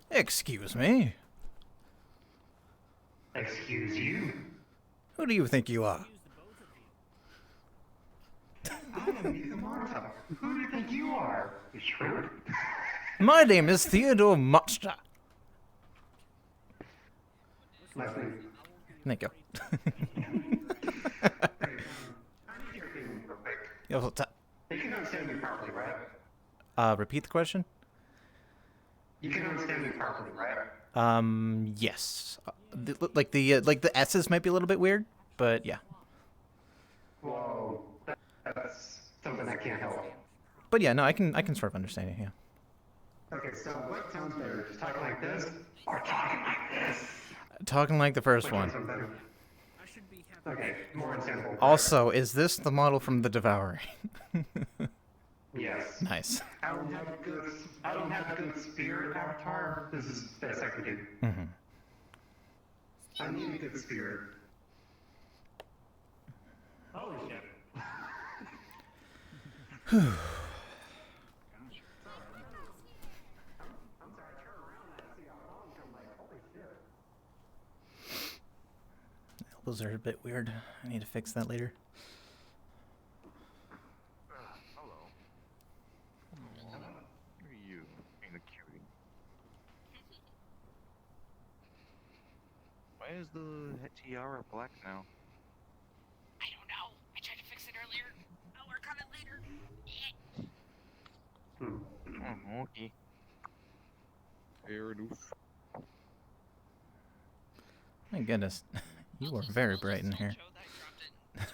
Excuse me. Excuse you? Who do you think you are? I am Mika Marta. Who do you think you are? Shrewd? My name is Theodore Monster. Leslie. Thank you. Yo, what's up? You can understand me properly, right? Repeat the question? You can understand me properly, right? Yes. Like the S's might be a little bit weird, but yeah. Whoa, that's something I can't help. But yeah, no, I can sort of understand it, yeah. Okay, so what sounds better? Just talking like this, or talking like this? Talking like the first one. Okay, more understandable. Also, is this the model from The Devouring? Yes. Nice. I don't have a good spirit avatar. This is the best I can do. Mm-hmm. I need a good spirit. Holy shit. Elbows are a bit weird. I need to fix that later. Hello. Who are you? Ain't a cutie. Why is the tiara black now? I don't know. I tried to fix it earlier. I'll work on it later. Oh, okay. Fair enough. My goodness. You are very bright in here. I'm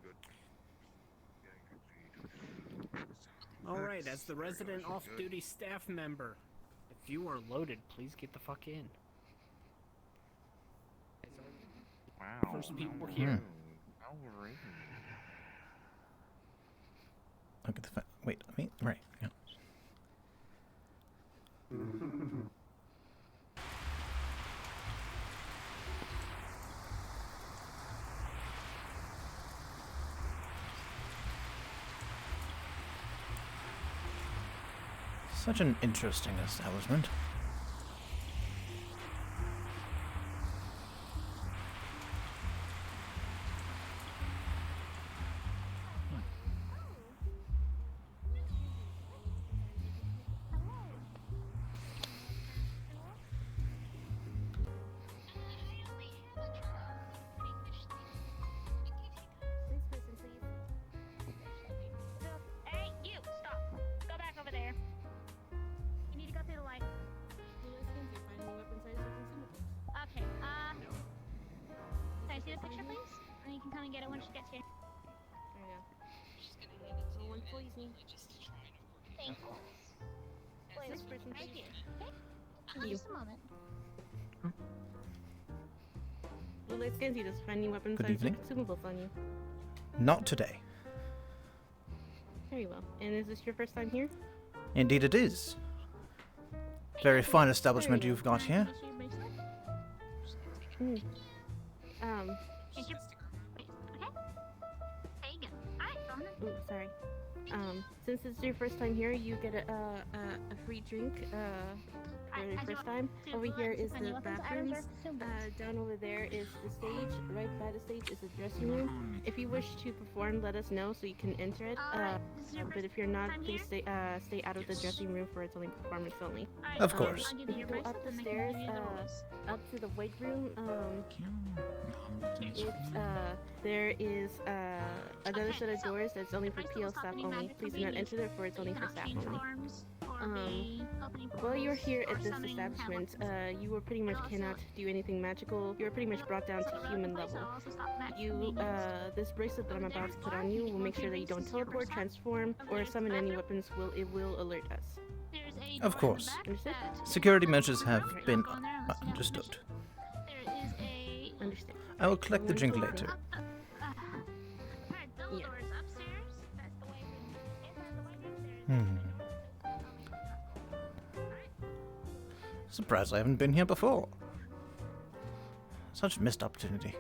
good. Alright, as the resident off-duty staff member, if you are loaded, please get the fuck in. Wow. First people here. Alright. Look at the wait, right. Yeah. Such an interesting establishment. Hey, you! Stop! Go back over there. You need to go through the light. Okay, can I see the picture, please? And you can come and get it when she gets here. There you go. No one please me. Thanks. Wait, This person, right please. here. Okay? You. Just a moment. Well, let's get you just finding weapons Good and evening. consumables on you. Not today. Very well. And is this your first time here? Indeed it is. Very fine establishment you've got here. Can I see your bracelet? Here's your... Wait, okay? There you go. Alright, go on then. Ooh, sorry. Since it's your first time here, you get a free drink for your first time. Over here is the bathrooms. Down over there is the stage. Right by the stage is the dressing room. If you wish to perform, let us know so you can enter it. But if you're not, please stay out of the dressing room for it's only performers only. Of course. If you go up the stairs, up to the weight room, there is another set of doors that's only for PL staff only. Please do not enter there for it's only for staff only. While you're here at this establishment, you were pretty much cannot do anything magical. You were pretty much brought down to human level. This bracelet that I'm about to put on you will make sure that you don't teleport, transform, or summon any weapons. It will alert us. Of course. Understood? Security measures have been understood. Understood. I will collect the drink later. Yeah. Surprised I haven't been here before. Such a missed opportunity.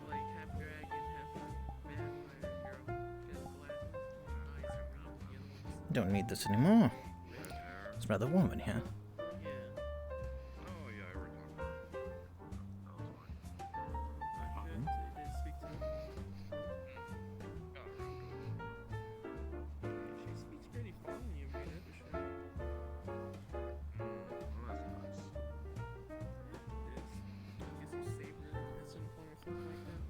Like half dragon, half vampire girl, just glass, eyes around the other ones. Don't need this anymore. It's rather warm in here. Yeah. Oh yeah, I already talked about it. Good to speak to her. She speaks pretty fluently, Amrita, for sure. Well, that's nice. It is. I guess you saved her at some point or something like that.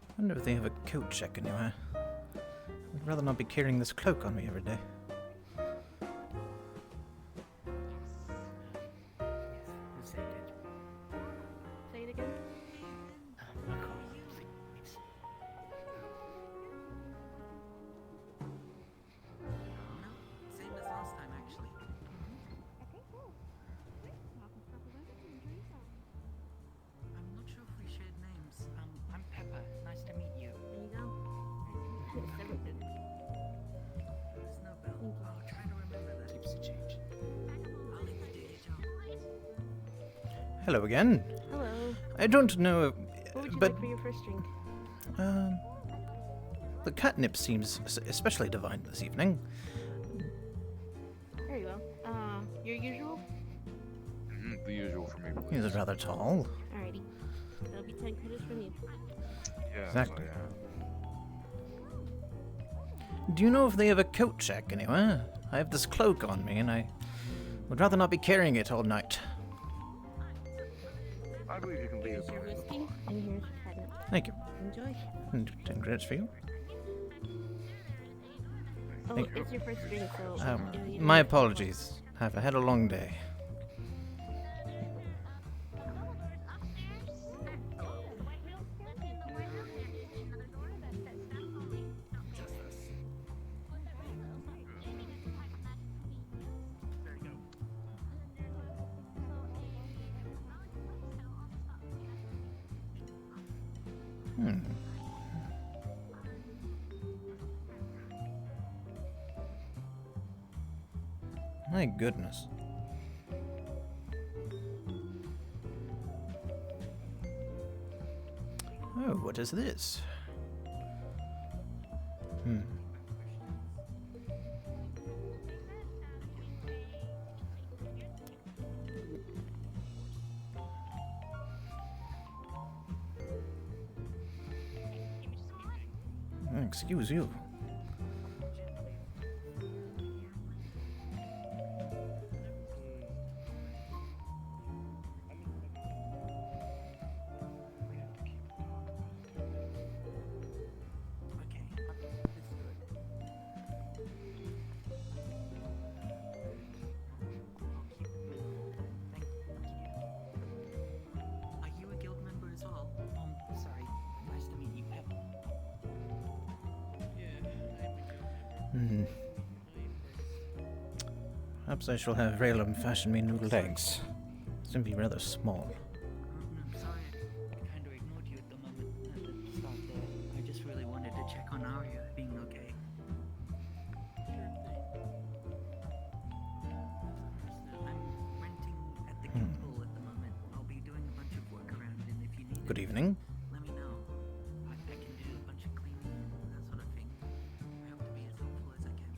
I wonder if they have a coat check anywhere. I'd rather not be carrying this cloak on me every day. Say it. Say it again. Same as last time, actually. I'm not sure if we shared names. I'm Pepper. Nice to meet you. There you go. There's no bell. I'll try to remember that. Keeps the change. I'll leave that to your job. Hello again. Hello. I don't know, What would you but like for your first drink? the catnip seems especially divine this evening. There you go. Your usual? The usual for me, please. He's rather tall. Alrighty. That'll be 10 credits from you. Yeah, Exactly. So, yeah. Do you know if they have a coat check anywhere? I have this cloak on me, and I would rather not be carrying it all night. I believe you can leave Here's it your behind. whiskey, and here's your catnip. Thank you. Enjoy. And 10 credits for you. Oh, Thank you. it's your first drink, so... you My don't- apologies. I've had a long day. There you go. My goodness. Oh, what is this? Excuse you. Okay. Let's do it. I'll keep it moving. Thank you. Hmm. Perhaps I shall have Raylan fashion me new legs. Seem to be rather small. I'm sorry, I kind of ignored you at the moment at the start there. I just really wanted to check on Arya being okay. I'm renting at the Guildhall at the moment. I'll be doing a bunch of work around, and if you need Good anything, evening. let me know. I can do a bunch of cleaning and that sort of thing. I hope to be as helpful as I can.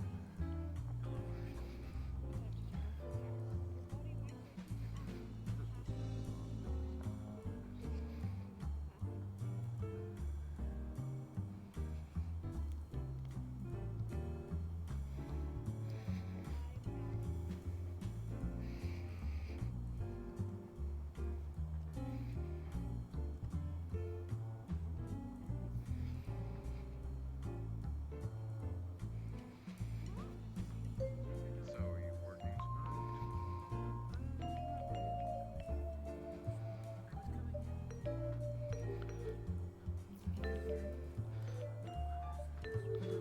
So are you working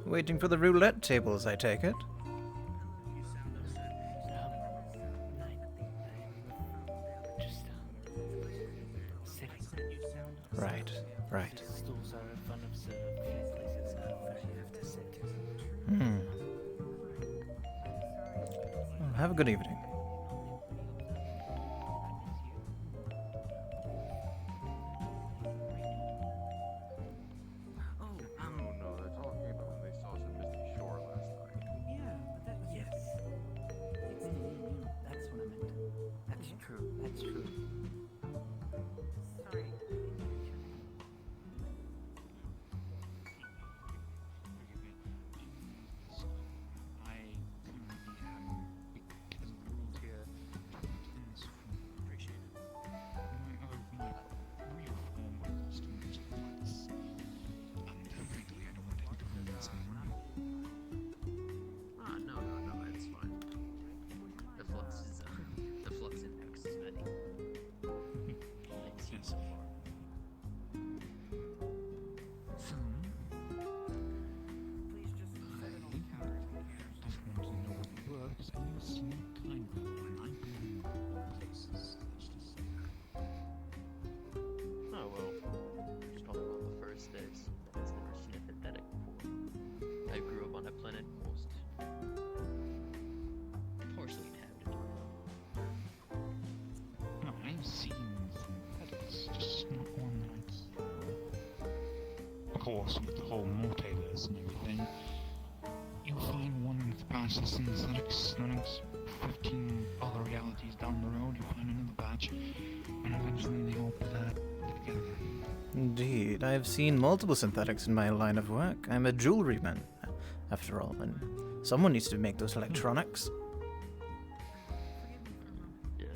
Waiting for the roulette tables, I take it. Just sitting. Right, right. Stools are unobserved. Few places where you have to sit. Hmm. Well, have a good evening. Oh, Oh no, they're talking about when they saw us at Misty Shore last night. yeah, but that, yes. That's what I meant. That's true. That's true. Sorry. I currently am given ruled here in this form. Appreciate it. My other real form of costume is flux. And frankly, I don't want any governments anymore. Ah, no, it's fine. The flux in X is many. I've seen so far. So, I just wanted to know what you were, because I knew some time ago when I've been places, let's just say. Oh, well, you're probably one of the first days that has never seen a synthetic before. I grew up on a planet most partially inhabited. No, I've seen synthetics, just not one that of course, with the whole multiverse and everything, you'll find one with past the synthetics, the next 15 other realities down the road, you'll find another batch, and eventually they all blur together. Indeed, I have seen multiple synthetics in my line of work. I'm a jewelryman, after all, and someone needs to make those electronics. Yes.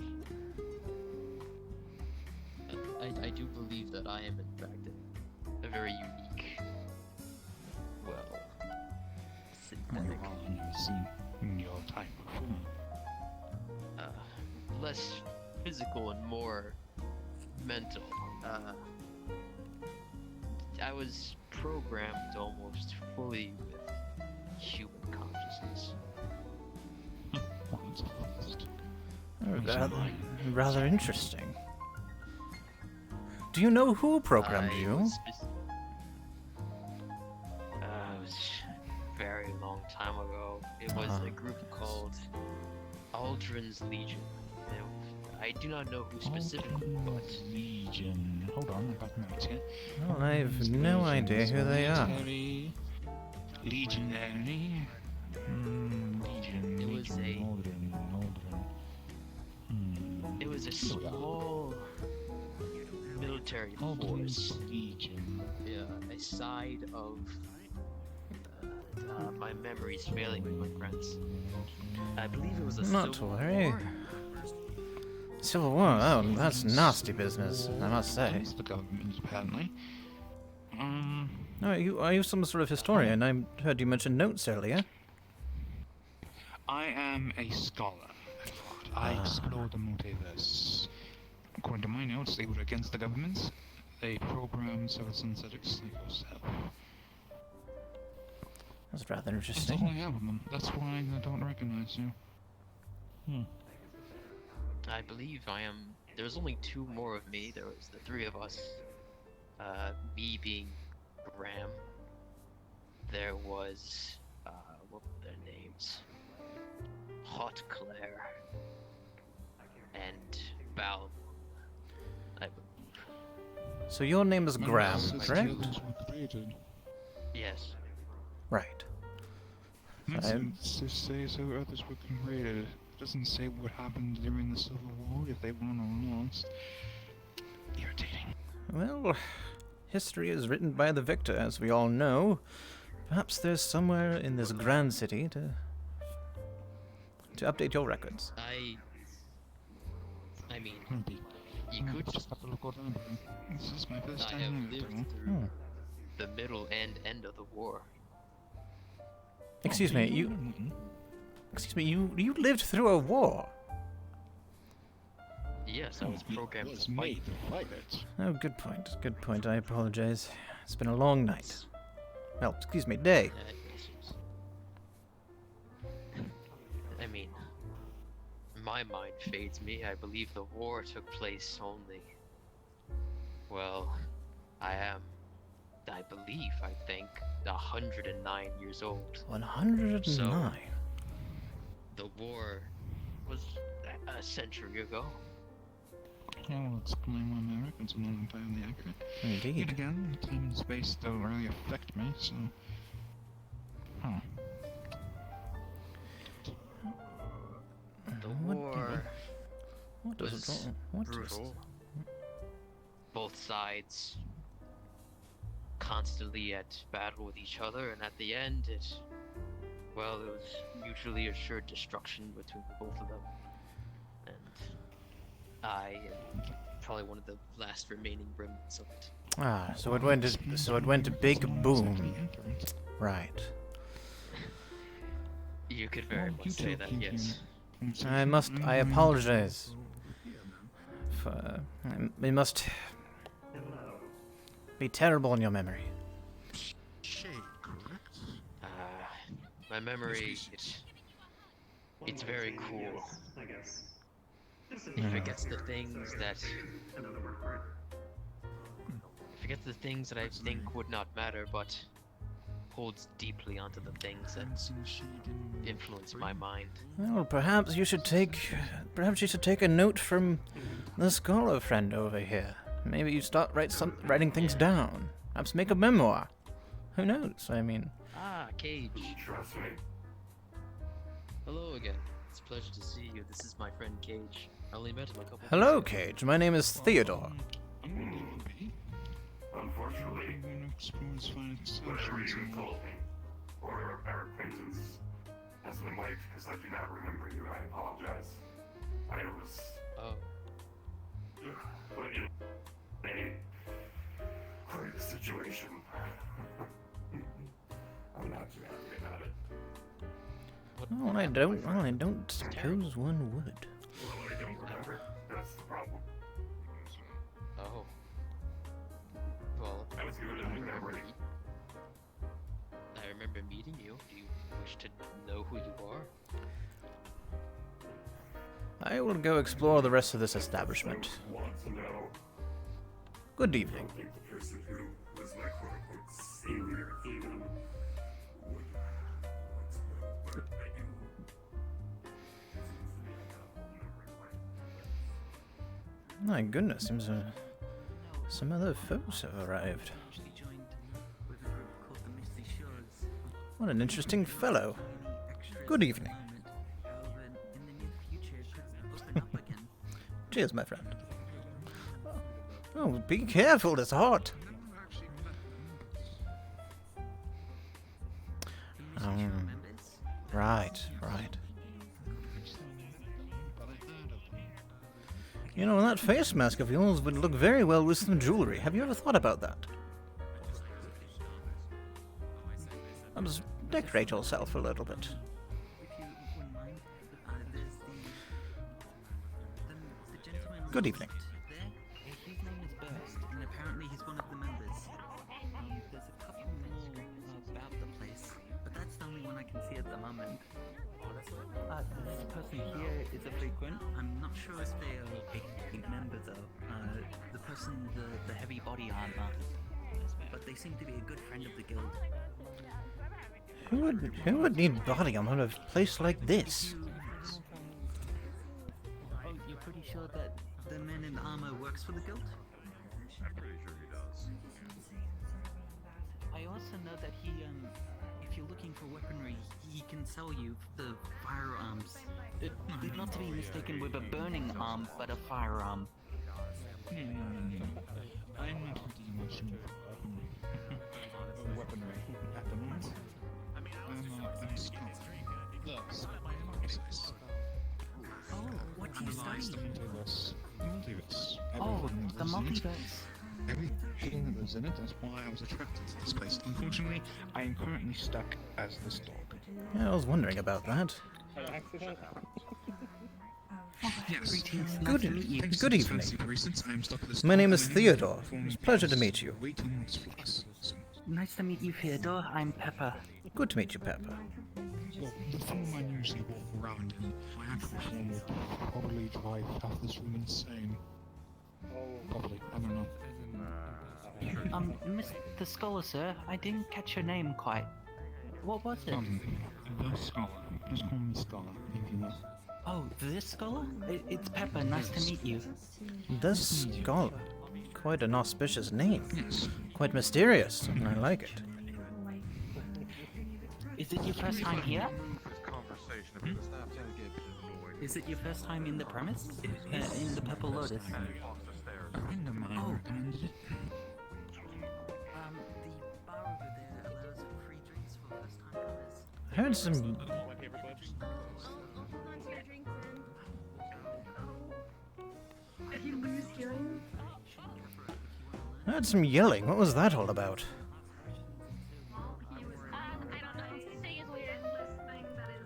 I do believe that I am in fact a very unique, well, synthetic, Well, you've seen your type of form. less physical and more mental. I was programmed almost fully with human consciousness. Well, it's a first. Rather interesting. Do you know who programmed I you? was it was a very long time ago. It was a group called Aldrin's Legion. I do not know who specifically, but Legion. Hold on, I got notes here. Well, I have no idea who they are. Legionary. Legion. It was Legion, it was a small military Aldrin's force. Legion. Yeah, a side of my memory's failing me, my friends. I believe it was a Not to Civil worry. War. Civil War? Oh, that's nasty business, I must say. Against the government, apparently. No, are you some sort of historian? I heard you mention notes earlier. I am a scholar. I explore the multiverse. According to my notes, they were against the government. They programmed several synthetics like yourself. That's rather That's all interesting. I have of them. That's why I don't recognize you. I believe I am. There's only two more of me. There was the three of us. Me being Graham. There was, what were their names? Hot Claire. And Val. I believe. So your name is Graham, Since correct? the others were created. Yes. Right. That I- seems to say so others were created. It doesn't say what happened during the Civil War, if they won or lost. Irritating. Well, history is written by the victor, as we all know. Perhaps there's somewhere in this grand city to update your records. I mean, Maybe. you could just have to look around. This is my first I time have here, lived though. through the middle and end of the war. Excuse me, you lived through a war. Yes, I was programmed was to fight. made to fight it. Oh, good point. Good point. I apologize. It's been a long night. Well, excuse me, day. I mean, my mind fades me. I believe the war took place only. Well, I think, 109 years old. 109. So, the war was a century ago. I'll explain why my records are not entirely accurate. Yet Indeed. again, time and space don't really affect me, so... Huh. The What- war What does was it what is brutal. Both sides constantly at battle with each other, and at the end, it was mutually assured destruction between the both of them. And I am probably one of the last remaining remnants of it. Ah, so it went to big boom. Right. You could very much say that, yes. I apologize. It must be terrible in your memory. My memory, it's very cool. I guess. It forgets the things that I think would not matter, but holds deeply onto the things that influence my mind. Well, perhaps you should take a note from the scholar friend over here. Maybe you start writing things down. Perhaps make a memoir. Who knows? I mean, Cage. Trust me. Hello again. It's a pleasure to see you. This is my friend Cage. I only met him a couple hello, days ago. Cage. My name is Theodore. Unfortunately, whatever you Unfortunately, told me, or our acquaintance, has been wiped because I do not remember you. I apologize. I was Oh, put in quite a situation. I'm not too happy about it. Well, I don't suppose one would. Well, I don't remember. That's the problem. oh. Well, I was given a new memory. I remember meeting you. Do you wish to know who you are? I will go explore the rest of this establishment. Want to know? Good I evening. don't think the person who was my quote-unquote savior even would want to know, but I do. Seems to be a whole number of My goodness, seems some other folks have arrived. Actually joined with a group called the Misty Shores. What an interesting fellow. Good evening. However, in the near future, it could open up again. Cheers, my friend. Oh, be careful, it's hot. Right. You know, that face mask of yours would look very well with some jewelry. Have you ever thought about that? Just decorate yourself a little bit. If you wouldn't mind, there's the gentleman Good evening. there. His name is Burst, and apparently he's one of the members. There's a couple more about the place, but that's person here is a frequent. I'm not sure if they are a member though. The person, the heavy body armor. But they seem to be a good friend of the guild. Who would need body armor in a place like this? Oh, you're pretty sure that the man in armor works for the guild? I'm pretty sure he does. I also know that he, if you're looking for weaponry, he can sell you the firearms. Not to be mistaken with a burning arm, but a firearm. No. I'm not looking much for weaponry at the moment. I'm stuck. Thus, process. Oh, what do you study? Multiverse. Oh, the multiverse. Everything that was in it, that's why I was attracted to this place. Unfortunately, I am currently stuck as this dog. Yeah, I was wondering about that. Yes. Good evening. I am stuck with this My dog name and is I have Theodore. performed It's a pleasure to meet you. waiting on flux. Nice to meet you, Theodore. I'm Pepper. Good to meet you, Pepper. Well, the form I usually walk around in, my actual form would probably drive half this room insane. Probably, I don't know. Mr. Scholar, sir, I didn't catch your name quite. What was it? The Scholar. Just call me Scholar, if you will. Oh, this Scholar? It's Pepper. Nice to meet you. The Scholar. Quite an auspicious name. Yes. Quite mysterious, and I like it. Is it your first time here? This conversation about the staff delegate. Is it your first time in the premise? In the Purple Lotus? A friend of mine recommended it. The bar over there allows for free drinks for first time comers. I heard some. Hold on to your drink then. If you lose hearing, I heard some yelling. What was that all about? I don't know. This thing is weird. This thing that is.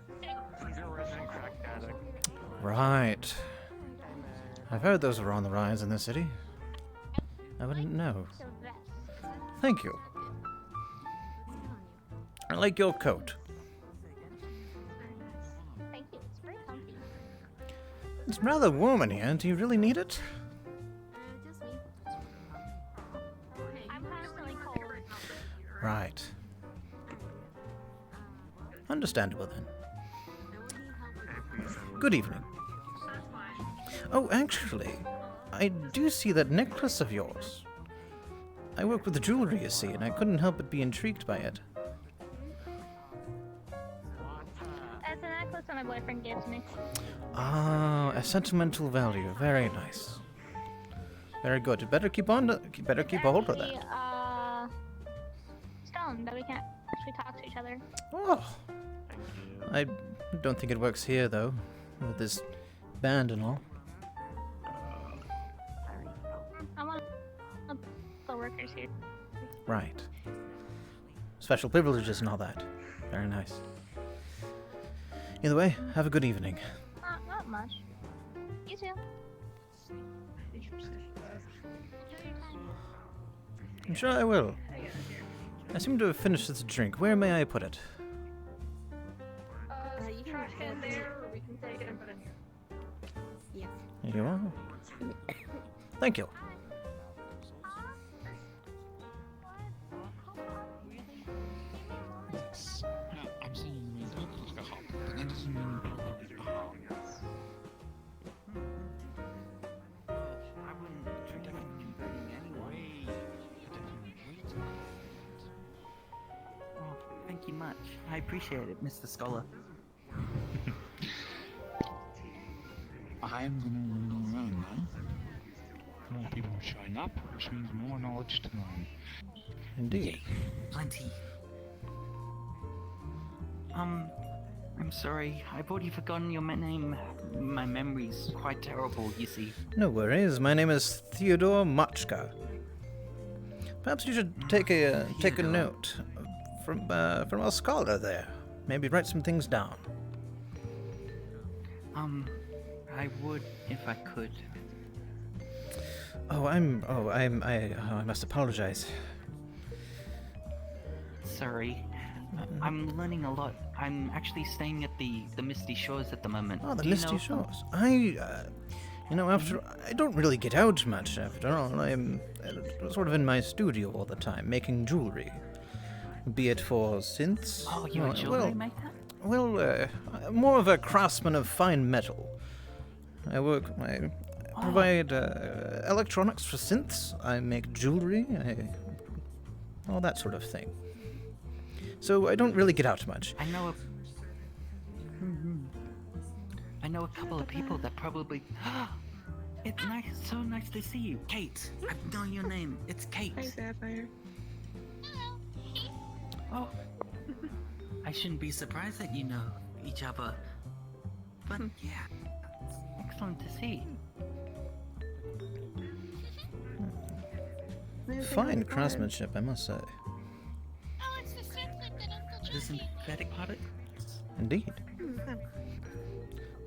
Right. I've heard those were on the rise in the city. I wouldn't know. So vest. Thank you. I like your coat. Thank you. It's very comfy. It's rather warm in here. Do you really need it? just me. I'm constantly cold. Right. Understandable then. Good evening. Oh, actually, I do see that necklace of yours. I work with the jewelry, you see, and I couldn't help but be intrigued by it. That's a necklace that my boyfriend gives me. Ah, a sentimental value. Very nice. Very good. You better keep on. Better keep a hold of that. Stone that we can't actually talk to each other. Oh, I don't think it works here though, with this band and all. I'm one of the workers here. Right. Special privileges and all that. Very nice. Either way, have a good evening. Not much. You too. Enjoy your time. I'm sure I will. I seem to have finished this drink. Where may I put it? You can put it there, or we can take it and put it here. Yes. Here you are. Thank you. Yes. Now, I'm saying you may look like a hop, but that doesn't mean you're probably a hop. I wouldn't drink anything burning anyway. Oh, thank you much. I appreciate it, Mr. Scholar. I'm gonna ring around now. More people are showing up, which means more knowledge to learn. Indeed. Plenty. I'm sorry. I've already forgotten your name. My memory's quite terrible, you see. No worries. My name is Theodore Machka. Perhaps you should take a note from our scholar there. Maybe write some things down. I would if I could. I must apologize. Sorry. I'm learning a lot I'm actually staying at the Misty Shores at the moment. Oh, the Do you Misty know of them? Shores. I don't really get out much after all. I'm sort of in my studio all the time, making jewelry. Be it for synths. Oh, you're a jewelry maker? Well, more of a craftsman of fine metal. I provide electronics for synths. I make jewelry. All that sort of thing. So I don't really get out much. I know a couple of people that probably. It's nice, so nice to see you, Kate. I know your name. It's Kate. Hi, Sapphire. Oh, I shouldn't be surprised that you know each other. But yeah, it's excellent to see. Fine craftsmanship, I must say. Oh, it's the circlet that Uncle The Jesse. synthetic product? Indeed.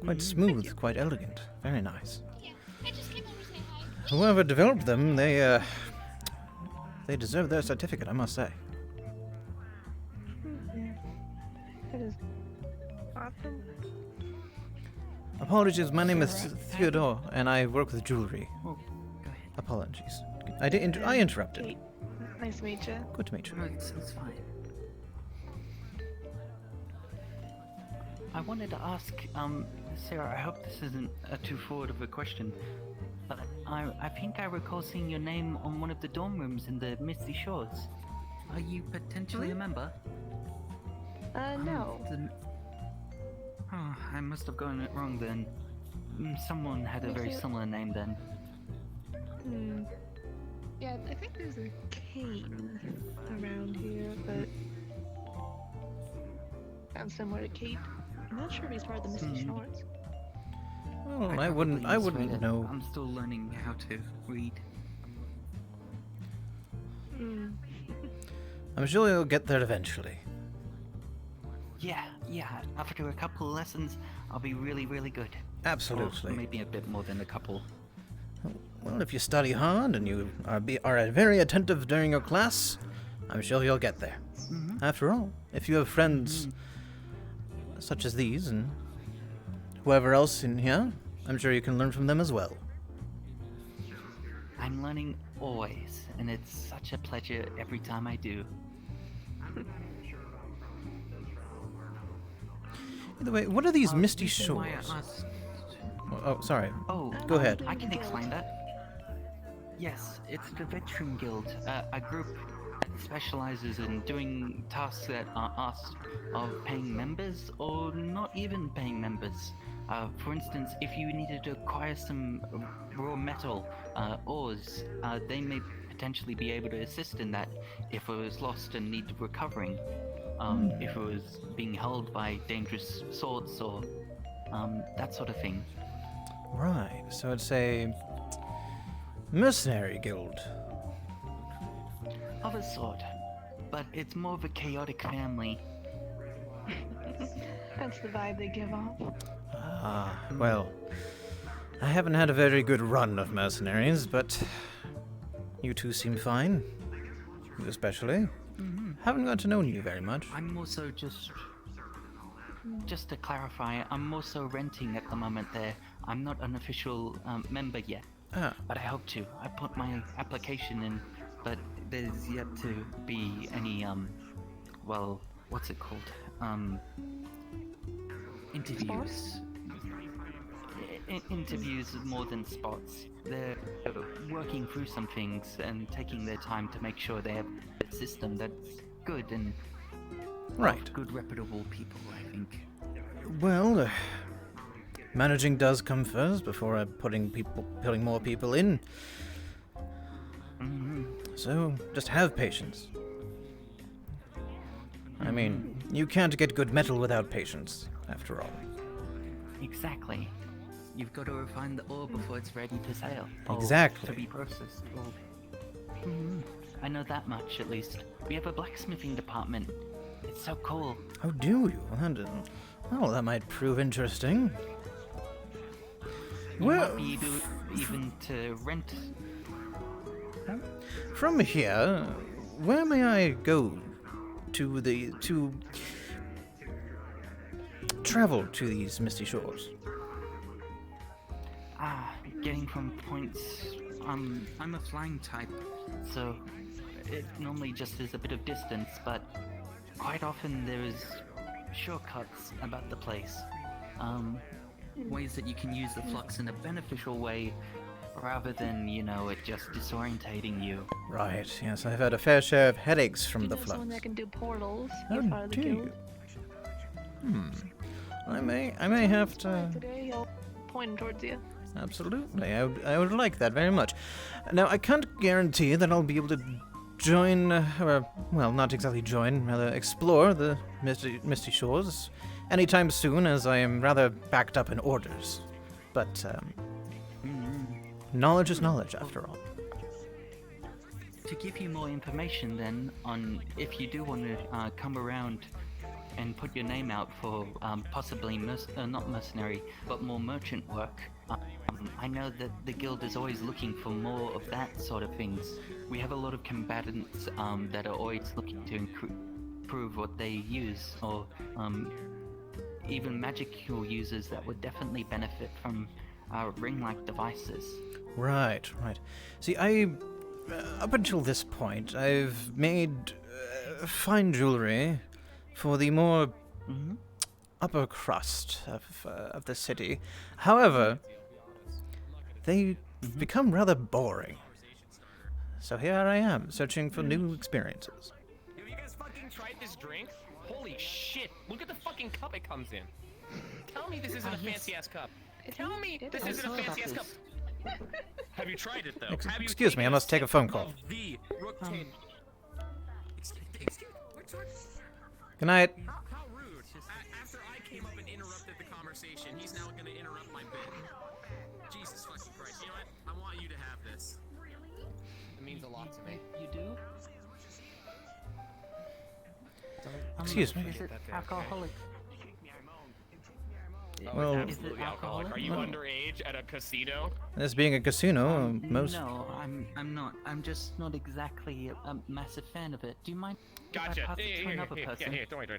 Quite smooth, quite elegant. Very nice. Yeah, I just came over to say hi. Whoever developed them, they deserve their certificate, I must say. That is awesome. Apologies, my name is Theodore, and I work with jewelry. Oh, go ahead. Apologies. I interrupted. Kate. Nice to meet you. Good to meet you. No, it's fine. I wanted to ask, Sarah, I hope this isn't too forward of a question, but I think I recall seeing your name on one of the dorm rooms in the Misty Shores. Are you potentially a member? No. Oh, I must have gotten it wrong then. Someone had a very similar name then. Yeah, I think there's a cane around here, but sounds similar to Kate. I'm not sure if he's part of the Misty Shores. Well, I wouldn't know. I'm still learning how to read. I'm sure you'll get there eventually. Yeah. After a couple of lessons, I'll be really, really good. Absolutely. Or maybe a bit more than a couple. Well, if you study hard and you are very attentive during your class, I'm sure you'll get there. After all, if you have friends such as these and whoever else in here, I'm sure you can learn from them as well. I'm learning always, and it's such a pleasure every time I do. Either way, what are these Misty reason why I Shores? asked- Oh, sorry. Oh, Go ahead. I can explain that. Yes, it's the Veteran Guild, a group that specializes in doing tasks that are asked of paying members or not even paying members. For instance, if you needed to acquire some raw metal ores, they may potentially be able to assist in that if it was lost and needed recovering. If it was being held by dangerous swords or that sort of thing. Right, so it's a mercenary guild. Of a sort, but it's more of a chaotic family. That's the vibe they give off. Ah, well, I haven't had a very good run of mercenaries, but you two seem fine. You especially. Haven't got to know you very much. I'm also just to clarify, I'm also renting at the moment there. I'm not an official member yet, but I hope to. I put my application in, but there's yet to be any, well, what's it called? Interviews. Interviews is more than spots. They're working through some things and taking their time to make sure they have a system that's good and Right. good reputable people, I think. Well, managing does come first before putting more people in. So just have patience. I mean, you can't get good metal without patience, after all. Exactly. You've got to refine the ore before it's ready to sell. or Exactly. To be processed. I know that much, at least. We have a blacksmithing department. It's so cool. Oh, do you? Well, that might prove interesting. You Well, might be able even to rent. from here, where may I go to travel to these misty shores? Getting from points. I'm a flying type, so it normally just is a bit of distance, but quite often there is shortcuts about the place. Ways that you can use the flux in a beneficial way, rather than, you know, it just disorientating you. Right, yes, I've had a fair share of headaches from the flux. Someone that can do portals. Oh, You're part of the do guild. you? I may have to... Today he'll point towards you. Absolutely, I would like that very much. Now, I can't guarantee that I'll be able to join, or, well, not exactly join, rather explore the misty shores anytime soon, as I am rather backed up in orders. But, knowledge is knowledge, after all. To give you more information then on if you do want to come around and put your name out for possibly not mercenary but more merchant work, I know that the guild is always looking for more of that sort of things. We have a lot of combatants that are always looking to improve what they use, or even magical users that would definitely benefit from ring-like devices. Right. See, up until this point, I've made fine jewelry for the more upper crust of the city. However, they become rather boring. So here I am, searching for new experiences. Have you guys fucking tried this drink? Holy shit! Look at the fucking cup it comes in. Tell me this isn't a fancy ass cup. Tell me this isn't a fancy ass cup. Have you tried it though? Excuse me, I must take a phone call. Good night. How rude! After I came up and interrupted the conversation, he's now gonna interrupt my bit. Jesus fucking Christ! You know what? I want you to have this. It means a lot to me. You do? Excuse me. Is it alcoholic? Well, Absolutely alcoholic. Are you underage at a casino? this being a casino, most... No, I'm not. I'm just not exactly a massive fan of it. Do you mind if I Gotcha. pass it to another person? Here, don't worry.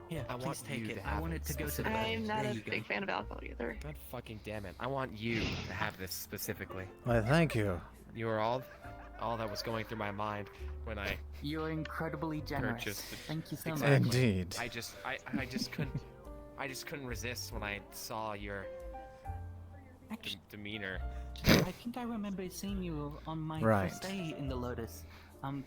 Here, I please want take you it. to I have want it to go to the I'm not There a you go. big fan of alcohol either. God fucking damn it. I want you to have this specifically. Why, thank you. You were all that was going through my mind when I You're incredibly generous. purchased it. Thank you so Exactly. much. Indeed. I just couldn't resist when I saw your Actually, demeanor. I think I remember seeing you on my Right. first day in the Lotus.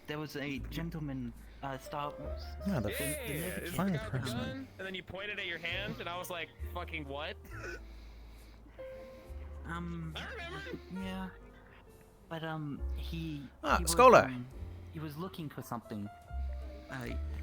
There was a gentleman, Star Wars. Yeah, the Isn't fine the guy with the person. gun? And then you pointed at your hand, and I was like, "Fucking what?" I remember. Yeah. But he. Ah, he was, Scholar. He was looking for something.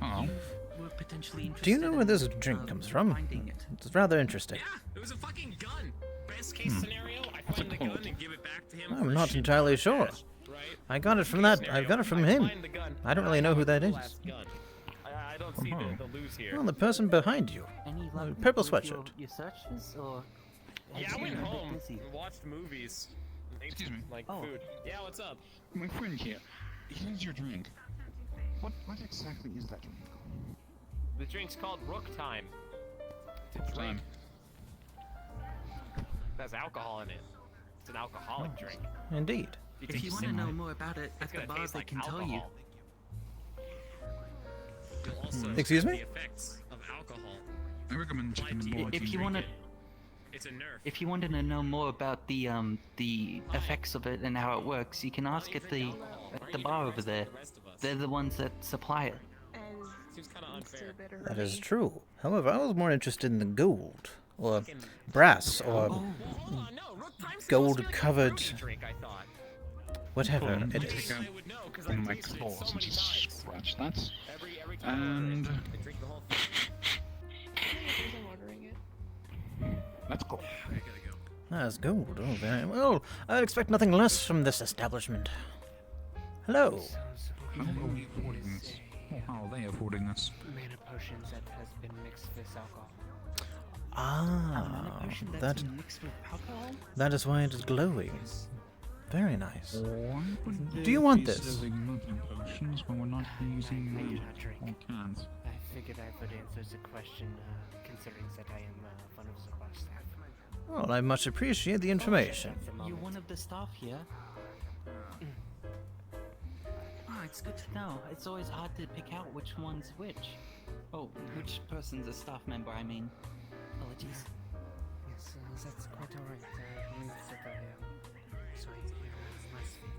Oh. You were potentially interested. Do you know where this in, drink comes from? Finding it. It's rather interesting. Yeah, it was a fucking gun. Best case scenario, I find the gun and give it back to him. I'm for not shit entirely ton of sure. cash, right? I got it from that. I Scenario, got it from I him. find the gun. I don't really know who that is. Last gun. I don't see the lose here. Well, the person behind you. Any luck Purple with sweatshirt. Your searches, or? Yeah, I have went you been a bit home busy? and watched movies. And ate Excuse me. like Oh. food. Yeah, what's up? My friend here, here's your drink. What exactly is that drink? The drink's called Rook Time. It's a drink. Time. There's alcohol in it. It's an alcoholic drink. Indeed. If you want to know more about it, at the bar they can tell you. You'll also Excuse get me? the effects of alcohol. I recommend checking the bar. If you want to, It's a nerf. if you wanted to know more about the effects of it and how it works, you can ask at the bar over there. They're the ones that supply it. Seems kind of unfair. That is true. However, I was more interested in the gold, or brass, or Hold on, no, Rook Time's gold supposed to be like a covered, fruity drink, I thought. whatever Hold on, it take is. out I would know, 'cause I one of my tasted it claws so and many just times. scratch that. Every time I order And it, I drink the whole thing. I'm ordering it. let's go. I gotta go. That's gold. Oh, very well. I expect nothing less from this establishment. Hello. How are we affording this? Or how are they affording this? Mana potions that has been mixed with alcohol. Ah, Potion that's that been mixed with alcohol. that is why it is glowing. Very nice. Why would Do you they want be this? serving nothing potions when we're not using I them cannot drink. or cans? I figured I would answer the question, considering that I am one of the bar staff. Well, I much appreciate the information. You're one of the staff here? Oh, it's good to know. It's always hard to pick out which one's which. Oh, which person's a staff member, I mean. Apologies. Yes, that's quite alright. I believe that I am sorry to hear last week.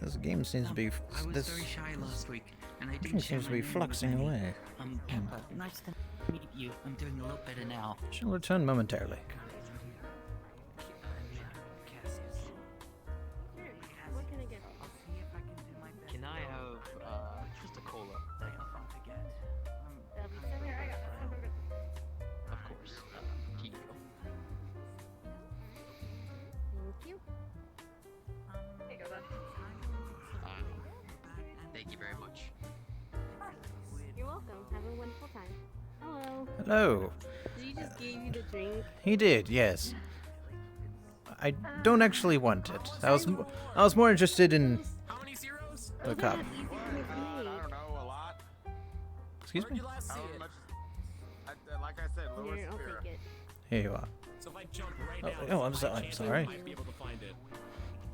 This game seems to be. I was This very shy last week, and I game didn't share seems to my be name fluxing with any. away. Pepper, nice to meet you. I'm doing a lot better now. She'll return momentarily. What can I get? Can I have just a cola? Thank you. That'll be $7. Of course. Keep going. Thank you. Thank you very much. You're welcome. Have a wonderful time. Hello. Hello. Did he just give you the drink? He did, yes. I don't actually want it. I was more interested in How many zeros? the cup. I don't know, a lot. Excuse me? Where'd you last see How it? much? Like I said, Louis Here, I'll Spear. take it. Here you are. So if I jump right Oh, now, oh, I'm there's a sorry, high I'm chance sorry. I might be able to find it.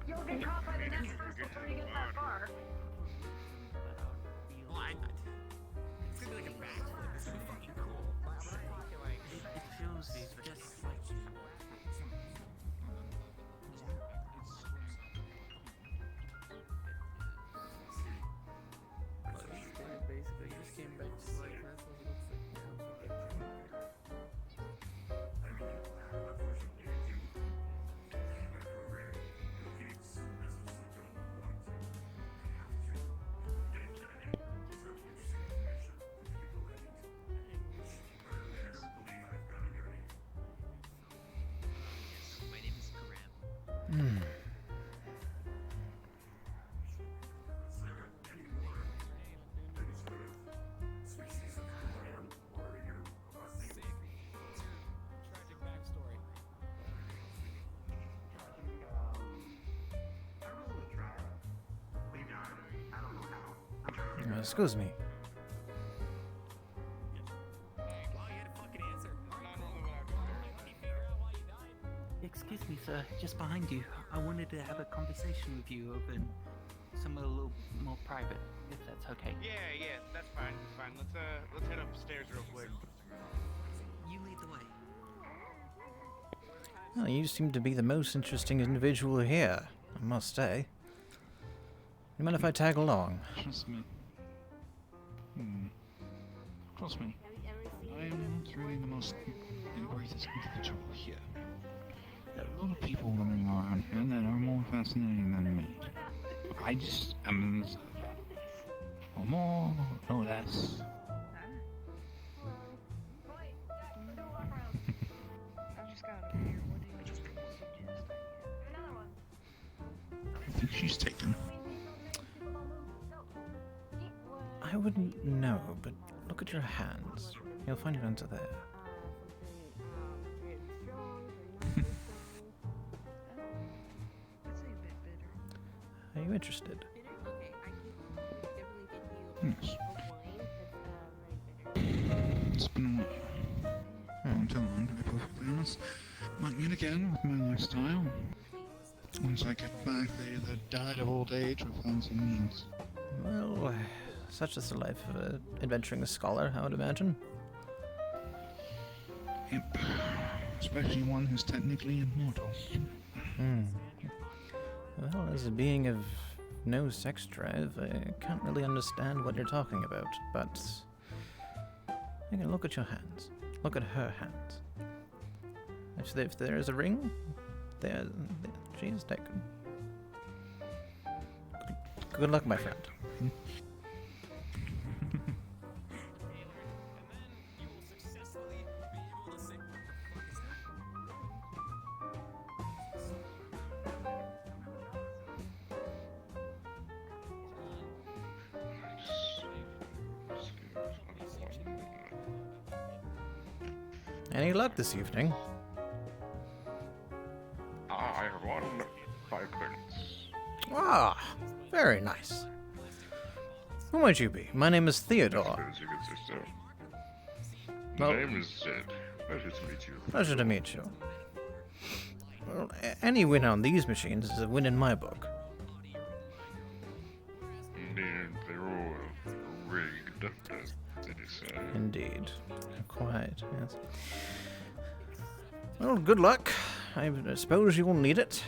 You'll get caught by the next person before you get that far. Well, it's gonna be like a backflip. This is gonna be fucking cool. It feels just like Basically, you just came back to like that's what it looks like now. My name is Graham. Tragic backstory. Excuse me. Wow, you had a fucking answer. Can you figure out why you died? Excuse me, sir. Just behind you. I wanted to have a conversation with you over in somewhere a little more private, if that's okay. Yeah, that's fine. That's fine. Let's head upstairs real quick. You lead the way. Well, you seem to be the most interesting individual here, I must say. You mind if I tag along? Trust me. Trust me. I am not really the most the greatest individual here. There are a lot of people running around here that are more fascinating than me. I just am an observer. Or more, or less. I just got a beer. What do you suggest? I think she's taken. I wouldn't know, but look at your hands. You'll find your answer there. I'd say a bit bitter. Are you interested? Okay, I can definitely get you Yes. a wine that's very bitter. It's been a while. Not too long, to be perfectly honest. Might meet again with my lifestyle. Once I get back, they either died of old age or found some means. Well, such is the life of an adventuring scholar, I would imagine. Yep. Especially one who's technically immortal. Well, as a being of no sex drive, I can't really understand what you're talking about, but you can look at your hands. Look at her hands. If there is a ring, she is taken. Good luck, my friend. And then you will successfully be able to say, what the fuck is that? Any luck this evening? I won 5 minutes. Ah, very nice. Who might you be? My name is Theodore. As you can see, so. Well, My name is Zed. Pleasure to meet you. pleasure to meet you. Well, any win on these machines is a win in my book. Indeed, they're all rigged, did you say? Indeed. Quite, yes. Well, good luck. I suppose you will need it.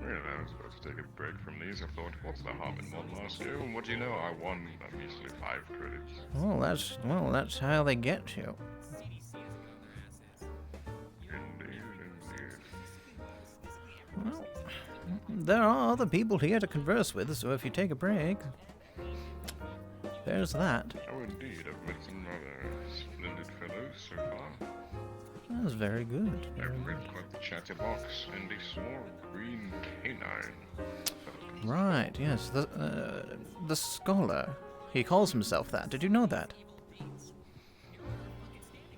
Well, I was about to take a break from these. I thought, what's the harm in one last go? And what do you know? I won a measly 5 credits. That's how they get you. Indeed, indeed. Well, there are other people here to converse with, so if you take a break, there's that. Oh, indeed. I've met some rather splendid fellows so far. That's very good. Very I've good. read quite the chatterbox and a small green canine. Right, yes, the scholar. He calls himself that. Did you know that?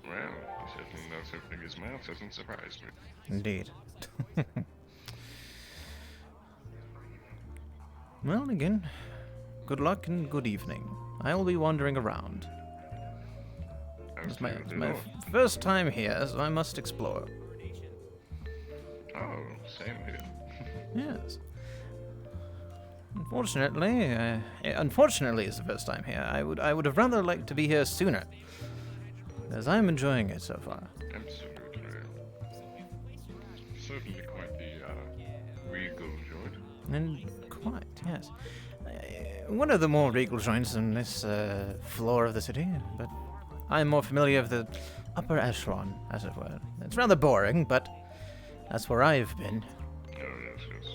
Well, he certainly knows opening his mouth doesn't surprise me. Indeed. Well, again, good luck and good evening. I'll be wandering around. It's my first time here, so I must explore. Oh, same here. Yes. Unfortunately, it's the first time here. I would have rather liked to be here sooner, as I'm enjoying it so far. Absolutely. Certainly quite the regal joint. And quite, yes. One of the more regal joints on this floor of the city, but I'm more familiar with the upper echelon, as it were. It's rather boring, but that's where I've been. Oh, yes, yes.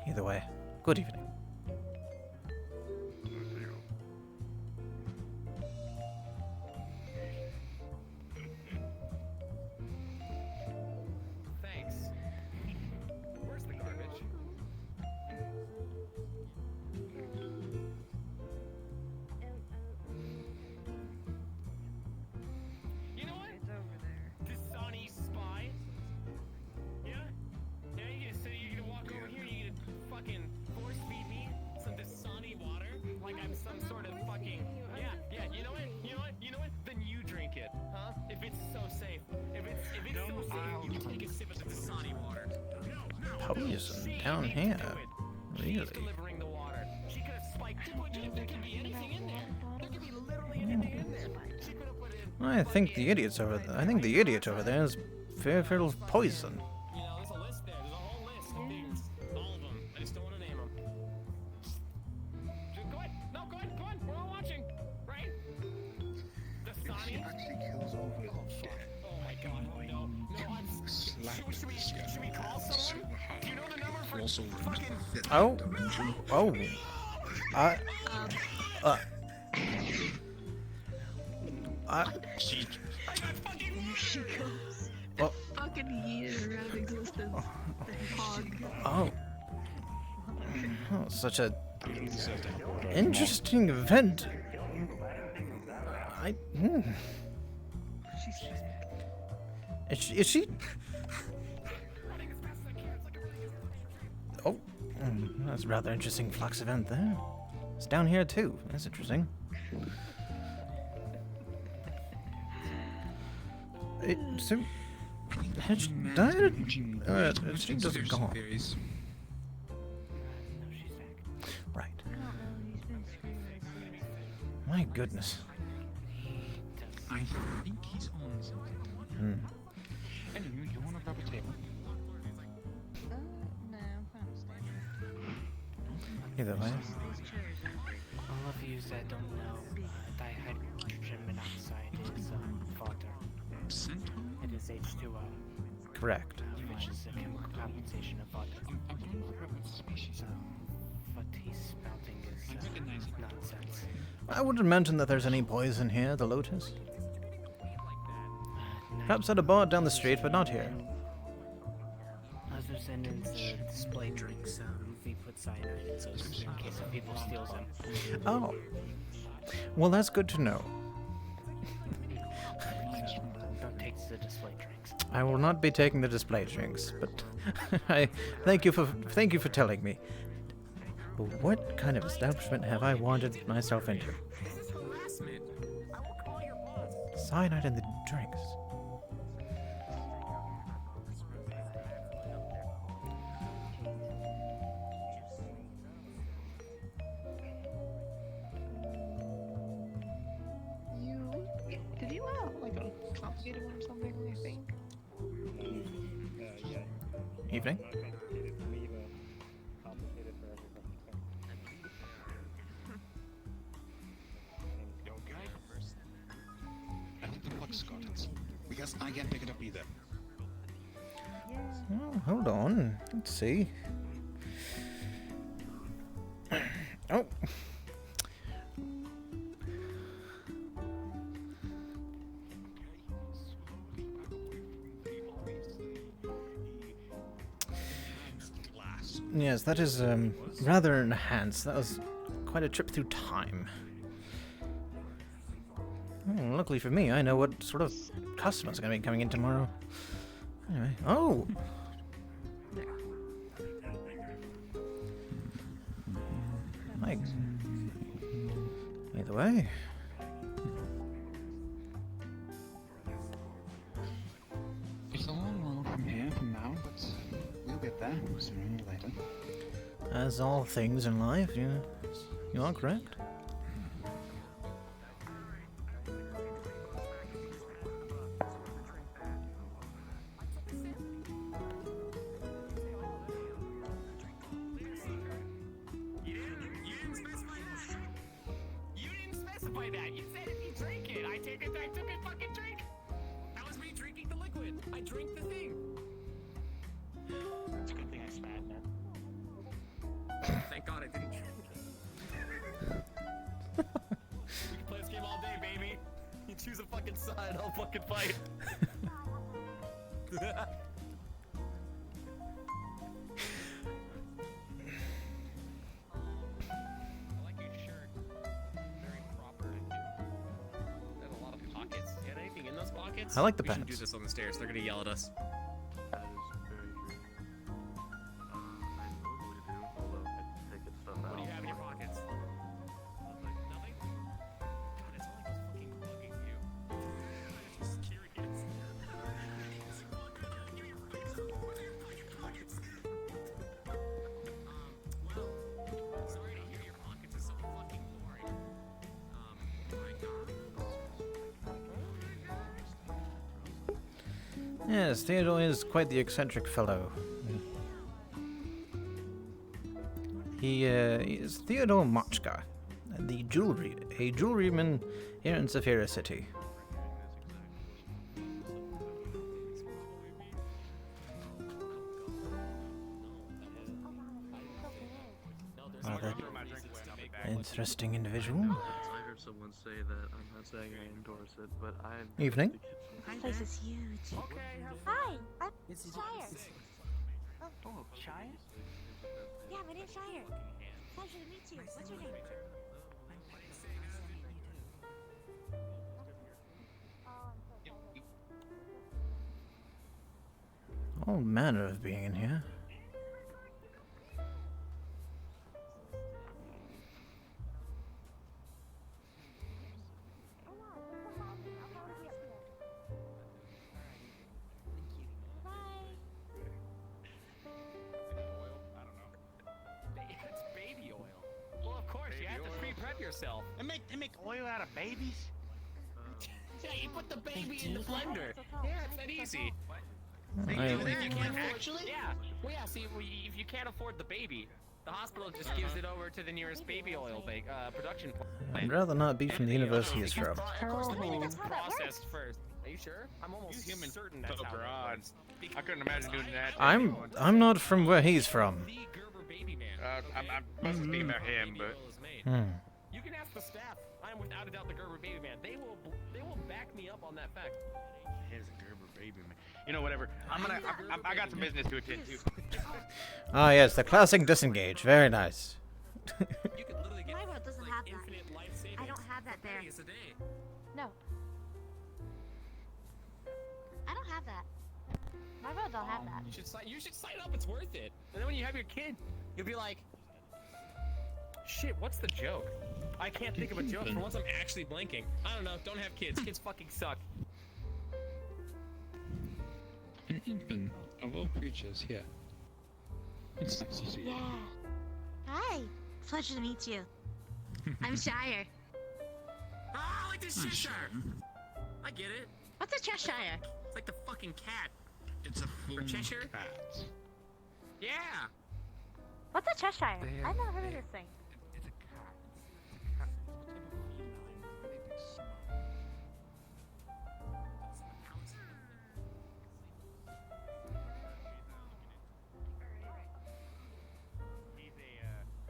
Either way, good evening. Good deal. Thanks. Where's the garbage? You know what? It's over there. Dasani spy? Yeah? Yeah, so you're gonna walk over here, you're gonna fucking force feed me some Dasani water? Like I'm some sort of fucking... Yeah, you know what? You know what? Then you drink it, huh? If it's so safe. If it's so safe, you take a sip of the Dasani water. Poison down here. Really? Delivering the water. She could have spiked it. There could be anything in there. There could be literally anything in there. She could have put in... I think the idiot over there is fearful of poison. You know, there's a list there. There's a whole list of things. All of them. I just don't want to name them. Go ahead. No, go ahead. We're all watching. Right? Dasani? Actually kills all of them. Oh my god. No. Should we call someone? Do you know the number for Also, fucking... Oh. Oh. Here she goes. Well- Fucking year around existence. The hog. Oh. Oh, such a interesting event. She's Is she? Oh, that's a rather interesting flux event there. It's down here too. That's interesting. So, has she died? She just gone. Right. My goodness. I think he's on something. Anyway, you want to grab a table? no, I'm kind of standing. Either way. All of you that don't know, dihydrogen monoxide is water. It is H2O, Correct. which is a chemical composition of water. I'm going to grab what species. What he's spouting is I recognize it. nonsense. I wouldn't mention that there's any poison here, the Lotus. Perhaps at a bar down the street, but not here. Other than in the display drinks, we put cyanide in those in case if people steals them. Oh. Well, that's good to know. So, don't take the display drinks. I will not be taking the display drinks, but I thank you for telling me. But what kind of establishment have I wandered myself into? This is harassment. I will call your boss. Cyanide in the drinks. Did you like a complicated one or something? I think. Evening. I think the box got it. Because I can't pick it up either. Oh, hold on. Let's see. Oh. Yes, that is rather enhanced. That was quite a trip through time. Oh, luckily for me, I know what sort of customers are going to be coming in tomorrow. Anyway, oh! Like, either way. It's a long road from here from now, but we'll get there sooner or later. As all things in life, you are correct. That. You said if you drink it, I took a fucking drink. That was me drinking the liquid. I drank the thing. It's a good thing I spat, man. Thank God I didn't drink it. We can play this game all day, baby. You choose a fucking side, I'll fucking fight. I like the We pants. shouldn't do this on the stairs. They're gonna yell at us. That is very true. I know what to do, although I take it stuff out. What do you have in your pockets? Nothing? God, it's all like fucking bugging you. I'm just curious. Well, sorry to hear your pockets are so fucking boring. Yes, Theodore is quite the eccentric fellow. He is Theodore Machka, a jewelryman here in Zafira City. Rather interesting individual. I heard someone say that. I'm not saying I endorse it, but I'm. Evening. This place is huge. Hi, I'm Shire. Oh, Shire? Yeah, my name's Shire. Pleasure to meet you. What's your name? All manner of being in here. It's baby oil. Well, of course, you have to pre-prep yourself. They make oil out of babies? Yeah, you put the baby in the blender. Yeah, it's that easy. They I- do that? You can't actually? Yeah. Well, yeah. See, if you can't afford the baby, the hospital just gives it over to the nearest baby oil production plant. I'd rather not be from the university he's from. Of course, the baby gets processed first. Are you sure? I'm almost certain that's how it works. I couldn't imagine doing that. I'm not from where he's from. I'm supposed to speak about him, but. You can ask the staff. I am without a doubt the Gerber baby man. They will back me up on that fact. Here's a Gerber baby man. You know, whatever. I got some business to attend to. Ah, yes, the classic disengage. Very nice. My world doesn't have that. I don't have that there. No. I don't have that. My world don't have that. You should sign up. It's worth it. And then when you have your kid, you'll be like, Shit, what's the joke? I can't think of a joke. For once, I'm actually blanking. I don't know. Don't have kids. Kids fucking suck. An infant of all creatures, yeah. It's nice to see you. Yeah. Hi. Pleasure to meet you. I'm Shire. Oh, I like this Cheshire. I get it. What's a Cheshire? It's like the fucking cat. It's a full Cheshire? cat. Yeah. What's a Cheshire? They, I've never heard of this thing. It's a cat. It's a cat. It's a type of feline.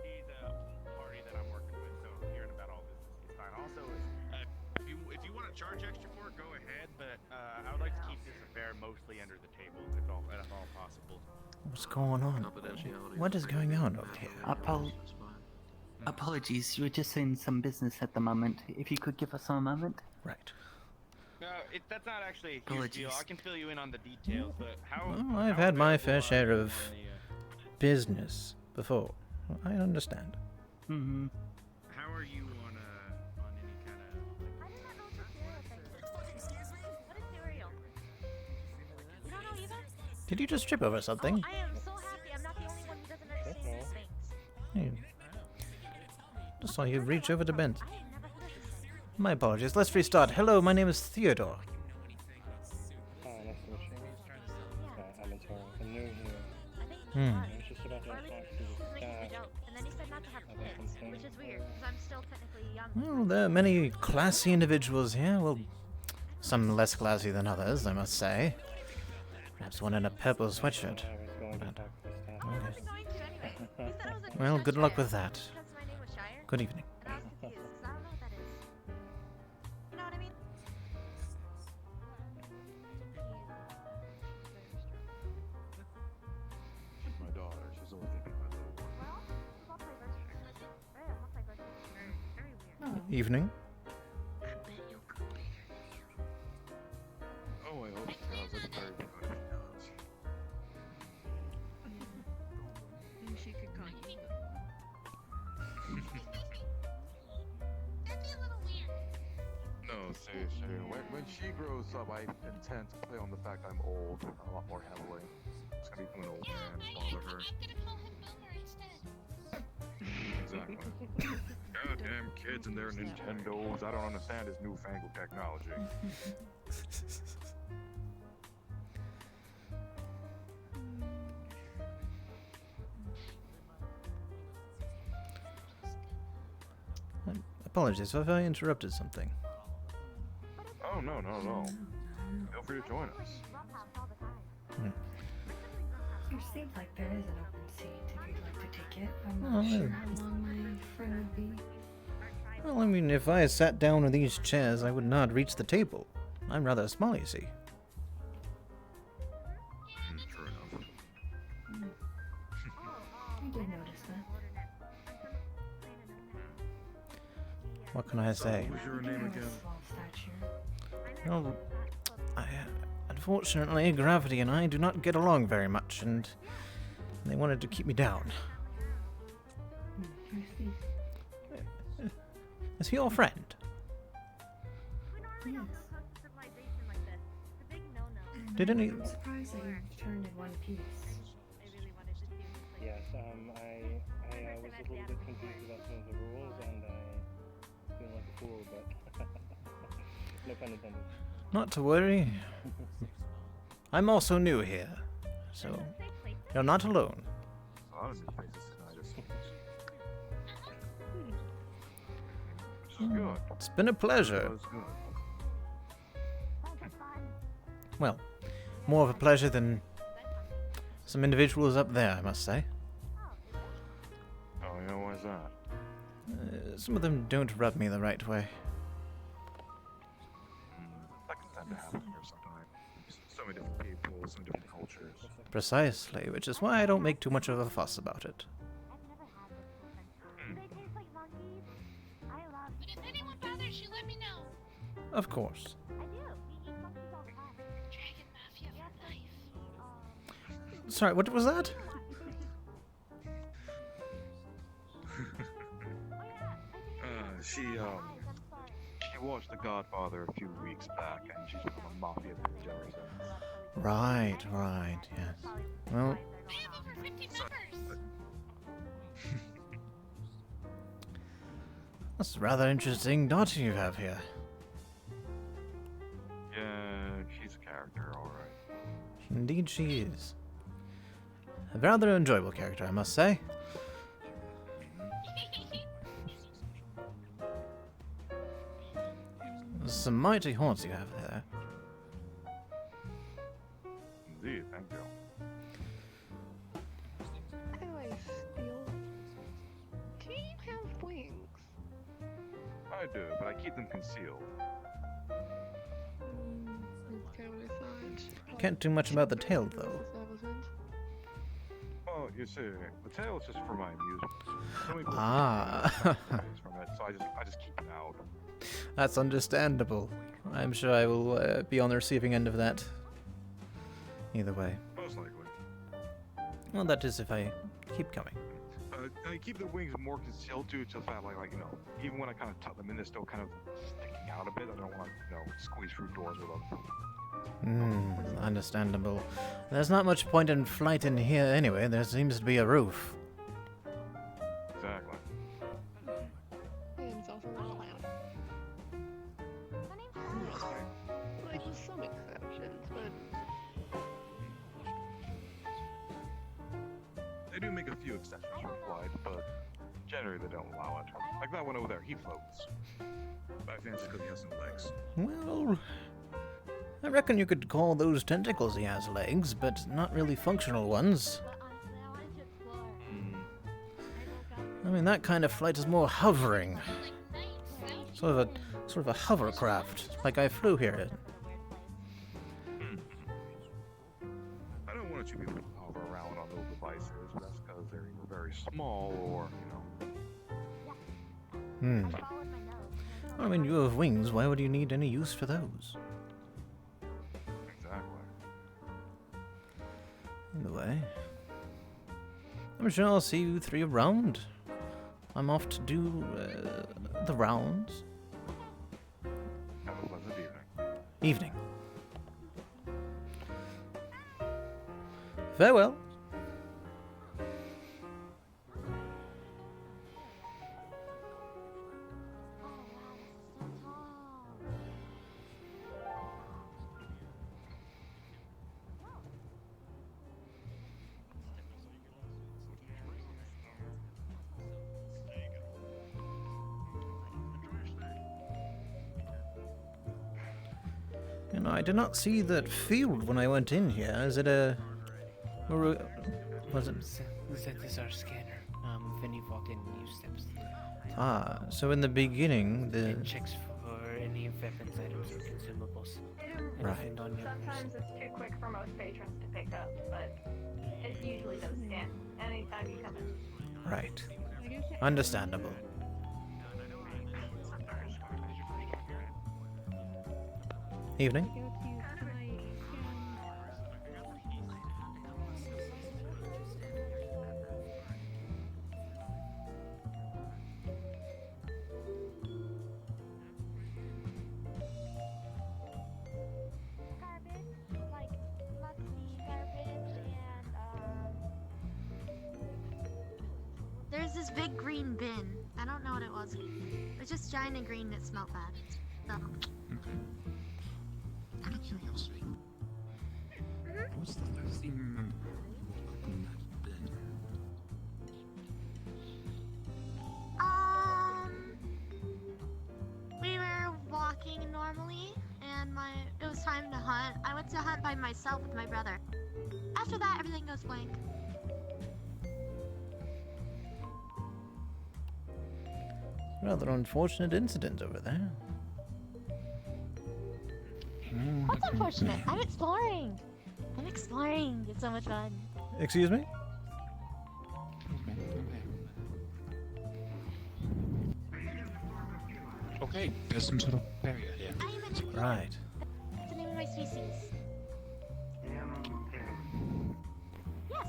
He's a party that I'm working with, so hearing about all this is fine. Also, if you want to charge extra for it, go ahead. But I would like to keep this affair mostly under the table, if all possible. What's going on? What is going on over here? Apologies, you were just in some business at the moment. If you could give us a moment. Right. No, that's not actually a huge deal. I can fill you in on the details, but how... Well, I've had my fair share of business before. I understand. Mm-hmm. How are you on any kind of... I do not know what the cereal thing is. Excuse me? What is cereal? You don't know either? Did you just trip over something? Oh, I am so happy I'm not the only one who doesn't understand these things. Hey. Just saw you reach over to Bent. My apologies. Let's restart. Hello, my name is Theodore. Hi, nice to meet you. I'm Antonio. I'm new here. Hmm. I was just about to talk to the He's making a staff joke, and then he said not to have about kids, something. which is weird, because I'm still technically young. Well, there are many classy individuals here. Well, some less classy than others, I must say. Perhaps one in a purple sweatshirt. But, okay. Well, good luck with that. Good evening. And I was confused, because I don't know what that is. You know what I mean? She's my daughter. She's only thinking my little one. Evening. Oh, I hope she does. That's very good. Maybe she could call you. That'd be a little weird. No, seriously. When she grows up, I intend to play on the fact I'm old a lot more heavily. It's gonna become an old man, bother her. I'm gonna call him Boomer instead. Exactly. Goddamn kids and their Nintendos. I don't understand this newfangled technology. Apologies if I interrupted something. Oh, no. Feel free to join us. It seems like there is an open seat if you'd like to take it. I'm Oh, not sure how long my friend would be. Well, I mean, if I sat down in these chairs, I would not reach the table. I'm rather small, you see. True enough. I did notice that. What can I say? What was your name again? Small stature. Well, unfortunately, Gravity and I do not get along very much, and they wanted to keep me down. I see. Is he your friend? Yes. Did any... I'm surprised that you turned in one piece. Yes, I was a little bit confused about some of the rules, and I feel like a fool, but no pun intended. Not to worry. I'm also new here, so you're not alone. A lot of new faces tonight. Which is good. It's been a pleasure. That was good. Well, more of a pleasure than some individuals up there, I must say. Oh, yeah, why is that? Some of them don't rub me the right way. That can tend to happen here sometimes. So many different people, so many different cultures. Precisely, which is why I don't make too much of a fuss about it. But if anyone bothers you, let me know. Of course. Dragon Mafia for life. Sorry, what was that? She watched The Godfather a few weeks back, and she's become a mafia bitch ever since. Right, right, yes. Well, that's a rather interesting daughter you have here. Yeah, she's a character, alright. Indeed she is. A rather enjoyable character, I must say. Some mighty horns you have there. Indeed, thank you. Anyway, Steel, do you have wings? I do, but I keep them concealed. Okay, what I thought. Can't do much about the tail, though. Well, you see, the tail is just for my amusement. So many people Ah. from it, so I just keep it out. That's understandable. I'm sure I will be on the receiving end of that. Either way. Most likely. Well, that is if I keep coming. I keep the wings more concealed too, to the fact like, you know, even when I kind of tuck them in, they're still kind of sticking out a bit. I don't want to, you know, squeeze through doors with them. Understandable. There's not much point in flight in here anyway. There seems to be a roof. Exactly. And it's also not loud. Like with some exceptions, but They do make a few exceptions for flight, but generally they don't allow it. Like that one over there, he floats. But I fancy because he has no legs. Well, I reckon you could call those tentacles he has legs, but not really functional ones. I mean, that kind of flight is more hovering. Sort of a hovercraft, like I flew here in. I don't want you people to hover around on those devices, but that's because they're either very small or, you know. I mean, you have wings. Why would you need any use for those? Exactly. Anyway, I'm sure I'll see you three around. I'm off to do the rounds. Have a pleasant evening. Evening. Farewell. You know, I did not see that field when I went in here. Is it a... or was it... That is our scanner. When you walk in, you steps through. Ah, so in the beginning, the... It checks for any weapons, items, or consumables. Right. Anything on your Sometimes it's too quick for most patrons to pick up, but it usually does scan anytime you come in. Right. Understandable. Evening. There's this big green bin. I don't know what it was. It was just giant and green and it smelled bad. So. Out of curiosity, what's the last thing you remember opening that bin? We were walking normally, and it was time to hunt. I went to hunt by myself with my brother. After that, everything goes blank. Rather unfortunate incident over there. What's unfortunate? I'm exploring. It's so much fun. Excuse me? Okay, there's some sort of barrier here. Right. What's the name of my species? Yes.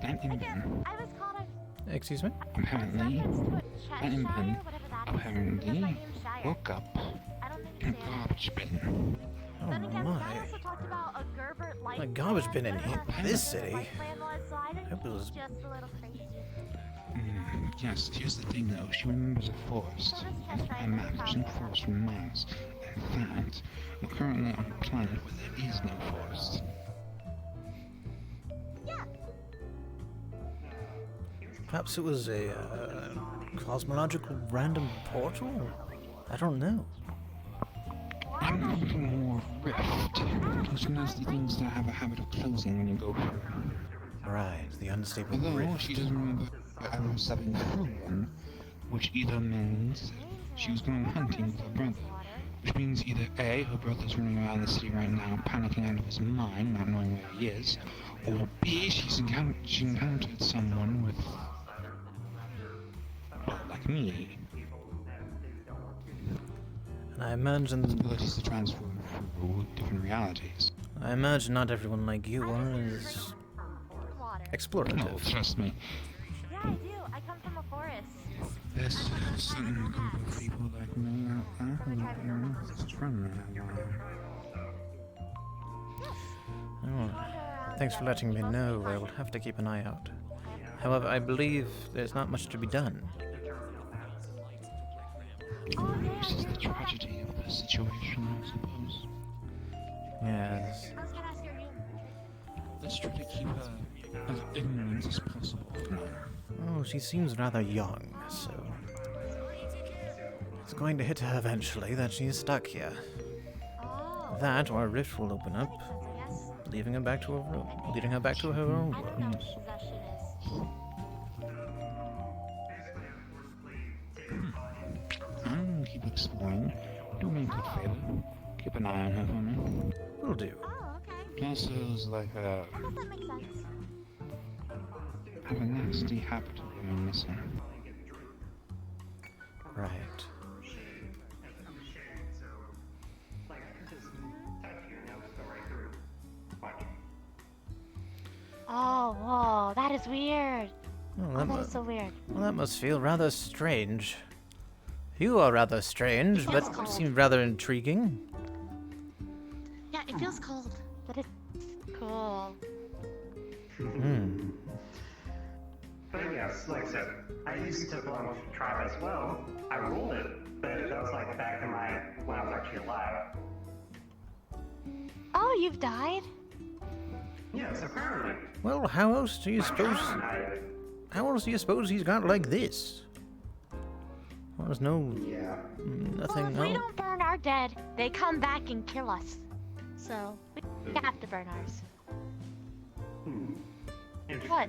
An impen. I was called Excuse me? Apparently, an impen apparently woke up in a garbage bin. Oh Then again, my. the guy also talked about a Gerbert-like A garbage bin in landlord this city. like landlord, so I think That was- he's just a little crazy. Yes, here's the thing though, she remembers a forest. I mapped some forest from Mars. In fact, we're currently on a planet where there is no forest. Yeah. Perhaps it was a cosmological random portal? I don't know. I'm looking for more rift. Those nasty things that have a habit of closing when you go through. Right, the unstable Although rift. she doesn't remember ever stepping through one, which either means she was going hunting with her brother. Which means either A, her brother's running around the city right now, panicking out of his mind, not knowing where he is, or B, she encountered someone with, well, like me. And I imagine abilities to transfer through different realities. I imagine not everyone like you is explorative. No, trust me. Yeah, I do. I come from a forest. There's a certain group of people like me out there who are just running Oh, thanks for letting me know. I will have to keep an eye out. However, I believe there's not much to be done. This is the tragedy of the situation, I suppose. Yes. Let's try to keep her as ignorant as possible for now. Oh, she seems rather young, so it's going to hit her eventually that she's stuck here. That or a rift will open up, leaving her back to her own world. Keep exploring. Do me a good favor. Keep an eye on her for me. Will do. Plus, there's like a... That makes sense. have a nasty habit of going missing. Right. Oh, whoa, that is weird. Well, That is so weird. Well, that must feel rather strange. You are rather strange, but seem rather intriguing. Yeah, it feels cold, but it's cool. Hmm. But yes, like I said, I used to belong to the tribe as well. I ruled it, but that was like back in when I was actually alive. Oh, you've died? Yes, apparently. Well, how else do you suppose? How else do you suppose he's got like this? Well, there's no, nothing Well, if we else. don't burn our dead, they come back and kill us. So, we have to burn ours. What?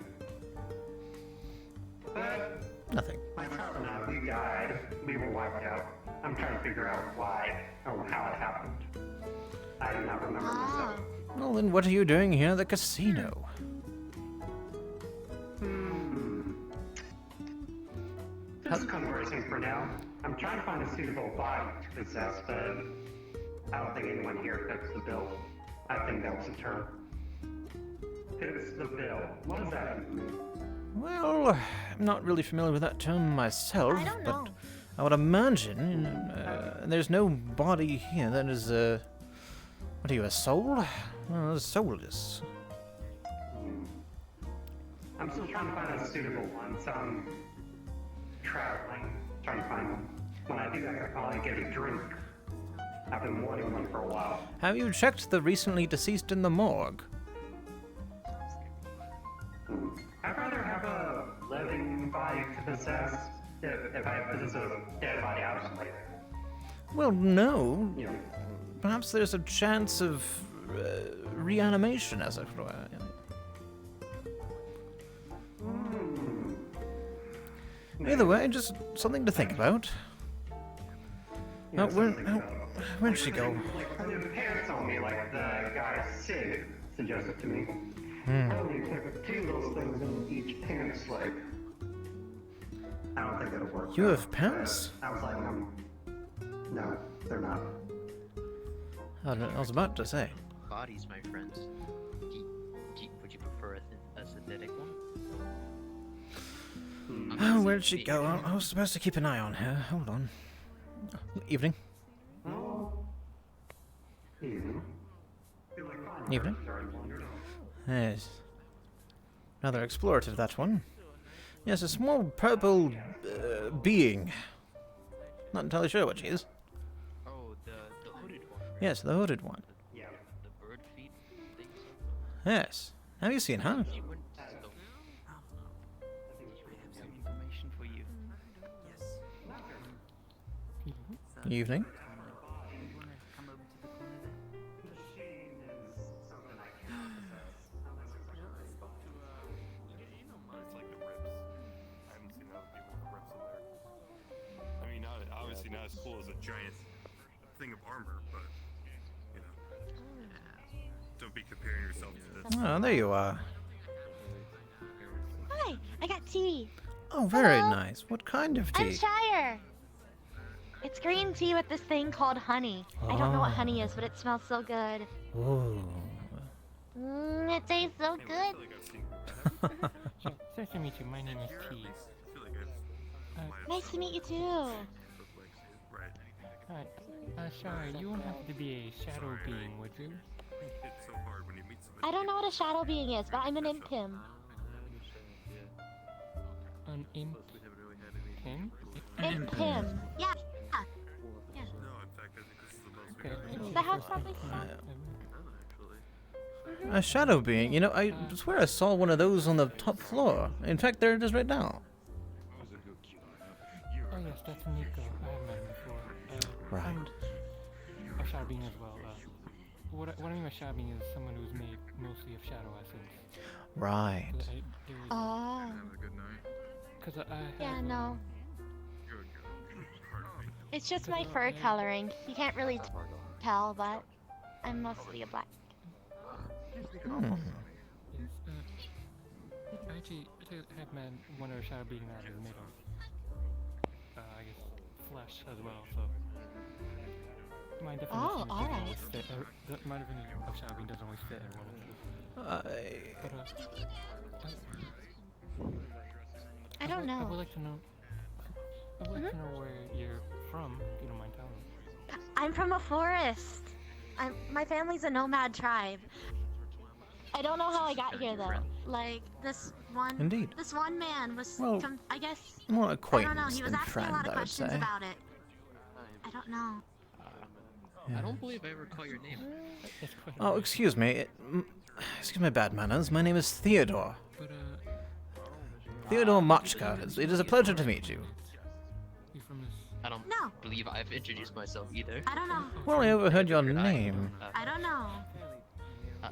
But Nothing. my tribe and I, we died. We were wiped out. I'm trying to figure out why or how it happened. I do not remember myself. Well, then what are you doing here at the casino? Just conversing for now. I'm trying to find a suitable body to possess, but I don't think anyone here fits the bill. I think that was a term. Fits the bill. What does that mean? Well, I'm not really familiar with that term myself, but I would imagine there's no body here that is what are you, a soul? Well, soulless. I'm still trying to find a suitable one, so I'm traveling, trying to find one. When I do, I could probably get a drink. I've been wanting one for a while. Have you checked the recently deceased in the morgue? I'd rather have a living body to possess if I possess a dead body, obviously. Well, no. You know, Perhaps there's a chance of reanimation, as it were. Either way, just something to think about. Yeah, Where'd she go? the parents on me, like the guy Sid suggested to me. Hmm. I only took 2 of those things in each pants leg. I don't think it'll work. You have pants? I was like, no, they're not. I was about to say. Bodies, my friends. Would you prefer a synthetic one? Oh, where'd she go? I was supposed to keep an eye on her. Hold on. Evening. Evening. Yes. Rather explorative, that one. Yes, a small purple being. Not entirely sure what she is. Oh, the hooded one. Right? Yes, the hooded one. Yeah. The bird feet things. Yes. Have you seen her? She went to the... I have some information for you. Evening. Come over to the corner there. It's like the ribs. I haven't seen other people with ribs in there. I mean, obviously not as cool as a giant thing of armor, but you know, don't be comparing yourself to this. Oh, there you are. Hi, I got tea. Oh, very Hello? nice. What kind of I'm tea? Shire. It's green tea with this thing called honey. I don't know what Oh. honey is, but it smells so good. Ooh. It tastes so good. Nice to meet you. My name is T. Nice to meet you too. Alright. Sorry, you won't have to be a shadow being, would you? It's so hard when you meet somebody. I don't know what a shadow being is, but I'm an imp him. An imp? Him? Imp him. Yeah. Yeah. No, in fact, I think this is the most. Okay. Does that have something? A shadow being. You know, I swear I saw one of those on the top floor. In fact, there it is right now. Oh yes, that's Nico. I have met him before. Right. I'm a shadow being as well. What I mean by shadow being is someone who's made mostly of shadow essence. Right. Oh. Because I have, Yeah, no. It's just my fur coloring. You can't really tell, but I'm mostly a black. Hmm. Yes, I actually have met one other shadow being that is made of, I guess, flesh as well, so... My definition Oh, doesn't alright. always fit, my definition of shadow being doesn't always fit everyone else's. I don't know. I would like to know... I would like to know where you're from, if you don't mind telling me. I'm from a forest. My family's a nomad tribe. I don't know how I got here though. Like this one. Indeed. This one man was. Well, I guess. More I don't know. acquaintance He was than asking friend, a lot of I would questions say. about it. I don't know. I don't believe I ever call your name. Oh, excuse me. Excuse my bad manners. My name is Theodore. Theodore Machka. It is a pleasure to meet you. I don't believe I've introduced myself either. I don't know. Well, I overheard your name. I don't know.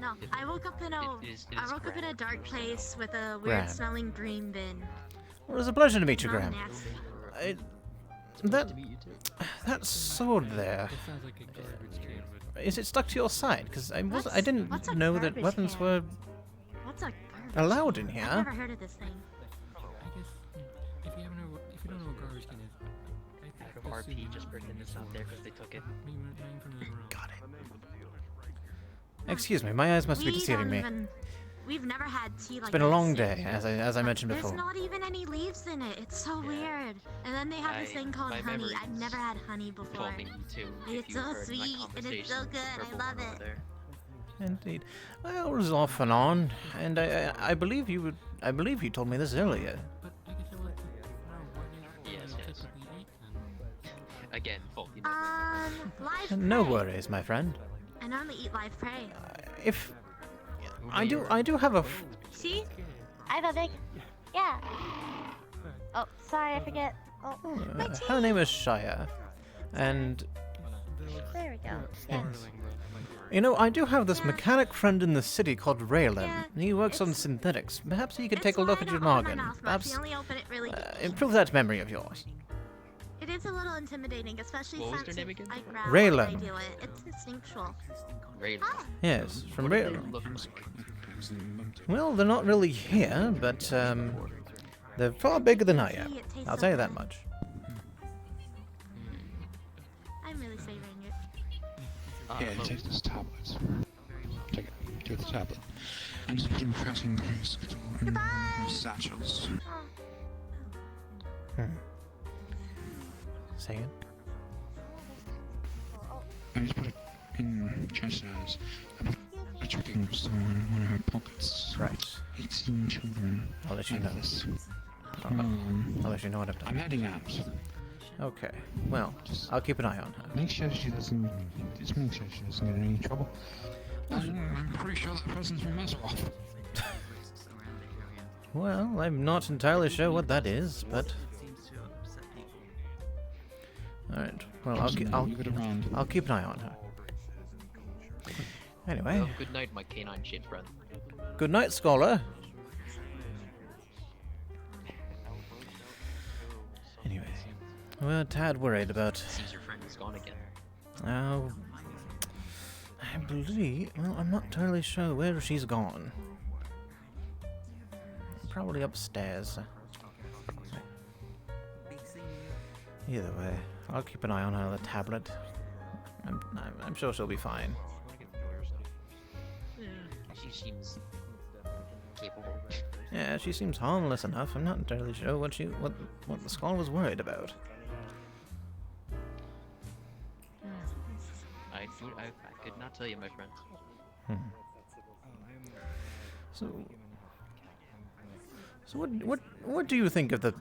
No, I woke up in a. It I woke up in a dark place with a Graham. weird smelling dream bin. Well, it was a pleasure to meet you, Not Graham. nasty. That sword there. It sounds like a garbage can, but... Is it stuck to your side? Because I didn't what's a know that garbage weapons can? were What's a garbage allowed in can? here. I've never heard of this thing. I guess, if you don't know what garbage can is, RP just putting this out there because they took it. Got it. Excuse me, my eyes must be deceiving me. We've never had tea like It's been a long this. day, as I mentioned There's before. not even any leaves in it. It's so weird. And then they have this thing called my honey. I've memories never had honey before. Told me too. It's so sweet and it's so good. I love it. Indeed. Well, it was off and on, and I believe you told me this earlier. Yes. Again, faulty. Live No prey. worries, my friend. I normally eat live prey. If I do have a. See? I have a big. Yeah. Oh, sorry, I forget. Oh, my tea. Her name is Shia, and There we go. yes. You know, I do have this mechanic friend in the city called Raylan. He works on synthetics. Perhaps he could take a look at your noggin. Perhaps You only open it really. improve that memory of yours. It is a little intimidating, especially What was since their name again? I grab Raylan. when I do it. It's instinctual. Raylan. Yes, from What do they Raylan. look like? Well, they're not really here, but they're far bigger than I am. I'll tell you that much. I'm really savoring it. Yeah, take this tablet. Take it. Take the tablet. And just begin pressing these satchels. Say it. I just put it in Chessa's. I took it in one of her pockets. Right. 18 children. I'll let you know. I'll let you know what I've done. I'm heading out. Okay. Well, I'll keep an eye on her. Make sure she doesn't. Just make sure she doesn't get in any trouble. I'm pretty sure that person's from Azeroth. Well, I'm not entirely sure what that is, but. Alright. Well, I'll keep an eye on her. Anyway. Well, good night, my canine-shaped friend. Good night, Scholar. Anyway, we're a tad worried about. Seems your friend is gone again. Oh, I believe. Well, I'm not entirely sure where she's gone. Probably upstairs. Either way, I'll keep an eye on her on the tablet. I'm sure she'll be fine. Yeah, she seems capable. Yeah, she seems harmless enough. I'm not entirely sure what the skull was worried about. I could not tell you, my friend. So what do you think of the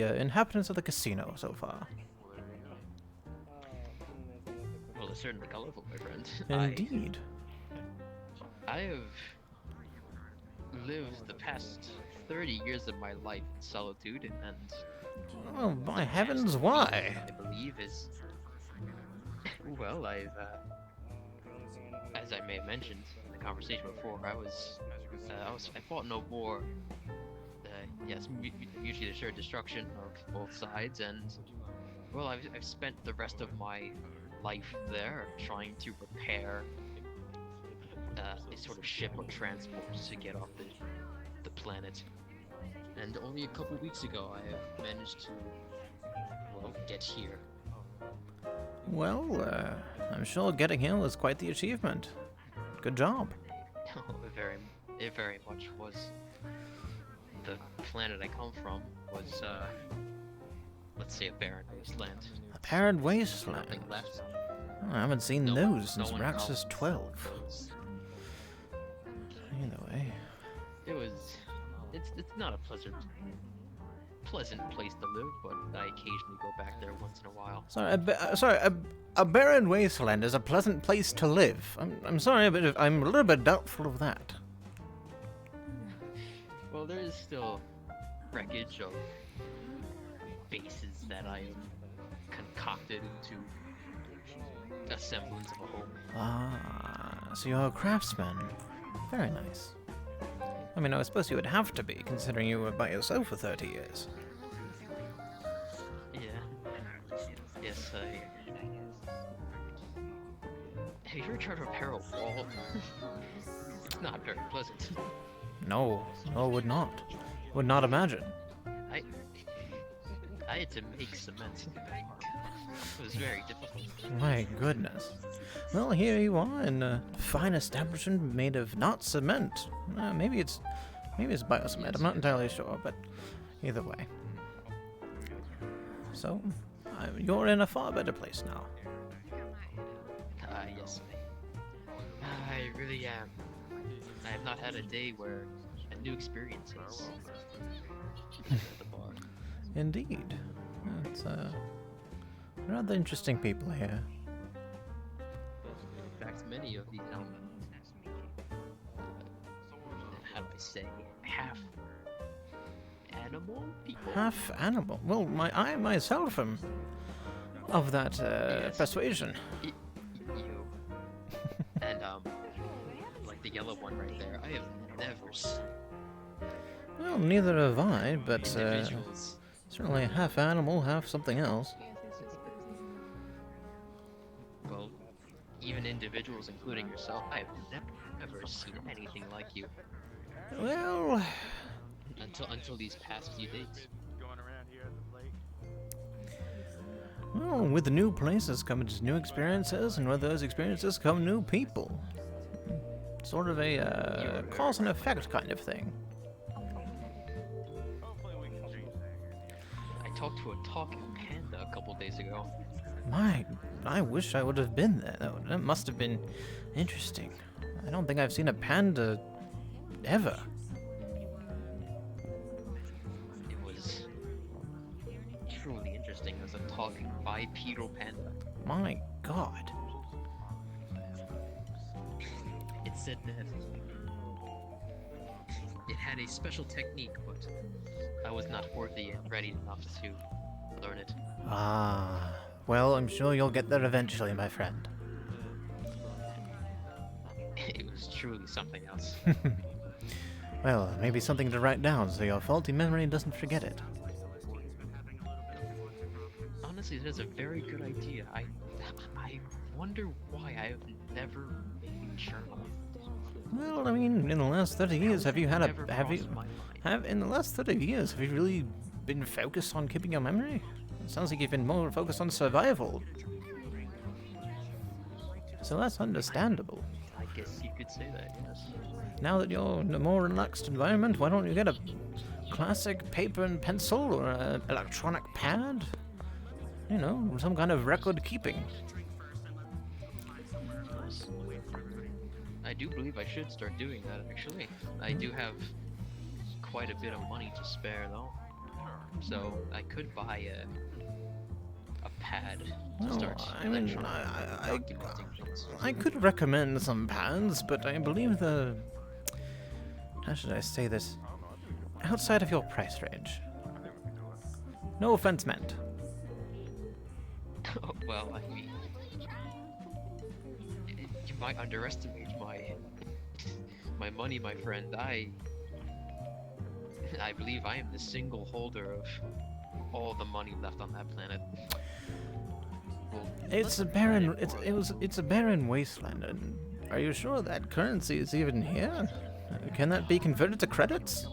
inhabitants of the casino so far? Well, they're certainly colorful, my friend. Indeed. I have lived the past 30 years of my life in solitude, and Oh, by heavens, why? I believe is well, I've as I may have mentioned in the conversation before, I fought no war. Yes, mutually assured destruction of both sides, and well, I've spent the rest of my life there trying to repair a sort of ship or transport to get off the planet. And only a couple weeks ago, I have managed to, well, get here. Well, I'm sure getting here was quite the achievement. Good job. Oh, it very much was. The planet I come from was, let's say, a barren wasteland. A barren wasteland? Nothing left. Oh, I haven't seen those since Raxus 12. Either way. It's not a pleasant place to live, but I occasionally go back there once in a while. A barren wasteland is a pleasant place to live. I'm sorry, but I'm a little bit doubtful of that. Well, there is still wreckage of bases that I have concocted into a semblance of a home. Ah, so you're a craftsman. Very nice. I mean, I suppose you would have to be, considering you were by yourself for 30 years. Yeah. Yes, have you ever tried to repair a wall? It's not very pleasant. No, would not. Would not imagine. I had to make cement. It was very difficult. My goodness. Well, here you are in a fine establishment made of not cement. Maybe it's biocement. I'm not entirely sure, but either way. So, you're in a far better place now. Yes. I really am. I have not had a day where a new experience is at the bar. Indeed. It's rather interesting people here. In fact, many of these how do I say, half animal people? Half animal? Well, I myself am of that persuasion. You. And like the yellow one right there, I have never seen. Well, neither have I, but certainly half animal, half something else. Well, even individuals, including yourself, I have never seen anything like you. Well, until these past few days. Well, with the new places come new experiences, and with those experiences come new people. Sort of a cause and effect kind of thing. I talked to a talking panda a couple days ago. I wish I would have been there. That must have been interesting. I don't think I've seen a panda ever. It was truly interesting as a talking bipedal panda. My God. It said that it had a special technique, but I was not worthy and ready enough to learn it. Ah, well, I'm sure you'll get there eventually, my friend. It was truly something else. Well, maybe something to write down so your faulty memory doesn't forget it. Honestly, that is a very good idea. I wonder why I have never made a journal. Well, I mean, in the last 30 years, have you had a in the last 30 years, have you really been focused on keeping your memory? It sounds like you've been more focused on survival. So that's understandable. I guess you could say that, yes. Now that you're in a more relaxed environment, why don't you get a classic paper and pencil or an electronic pad? You know, some kind of record keeping. I do believe I should start doing that, actually. I do have quite a bit of money to spare, though. So I could buy a pad to start I mean, documenting things. I could recommend some pads, but I believe how should I say this? Outside of your price range. No offense meant. Well, I mean, you might underestimate my money, my friend. I believe I am the single holder of all the money left on that planet. Well, It's a barren. It's a barren wasteland. And are you sure that currency is even here? Can that be converted to credits?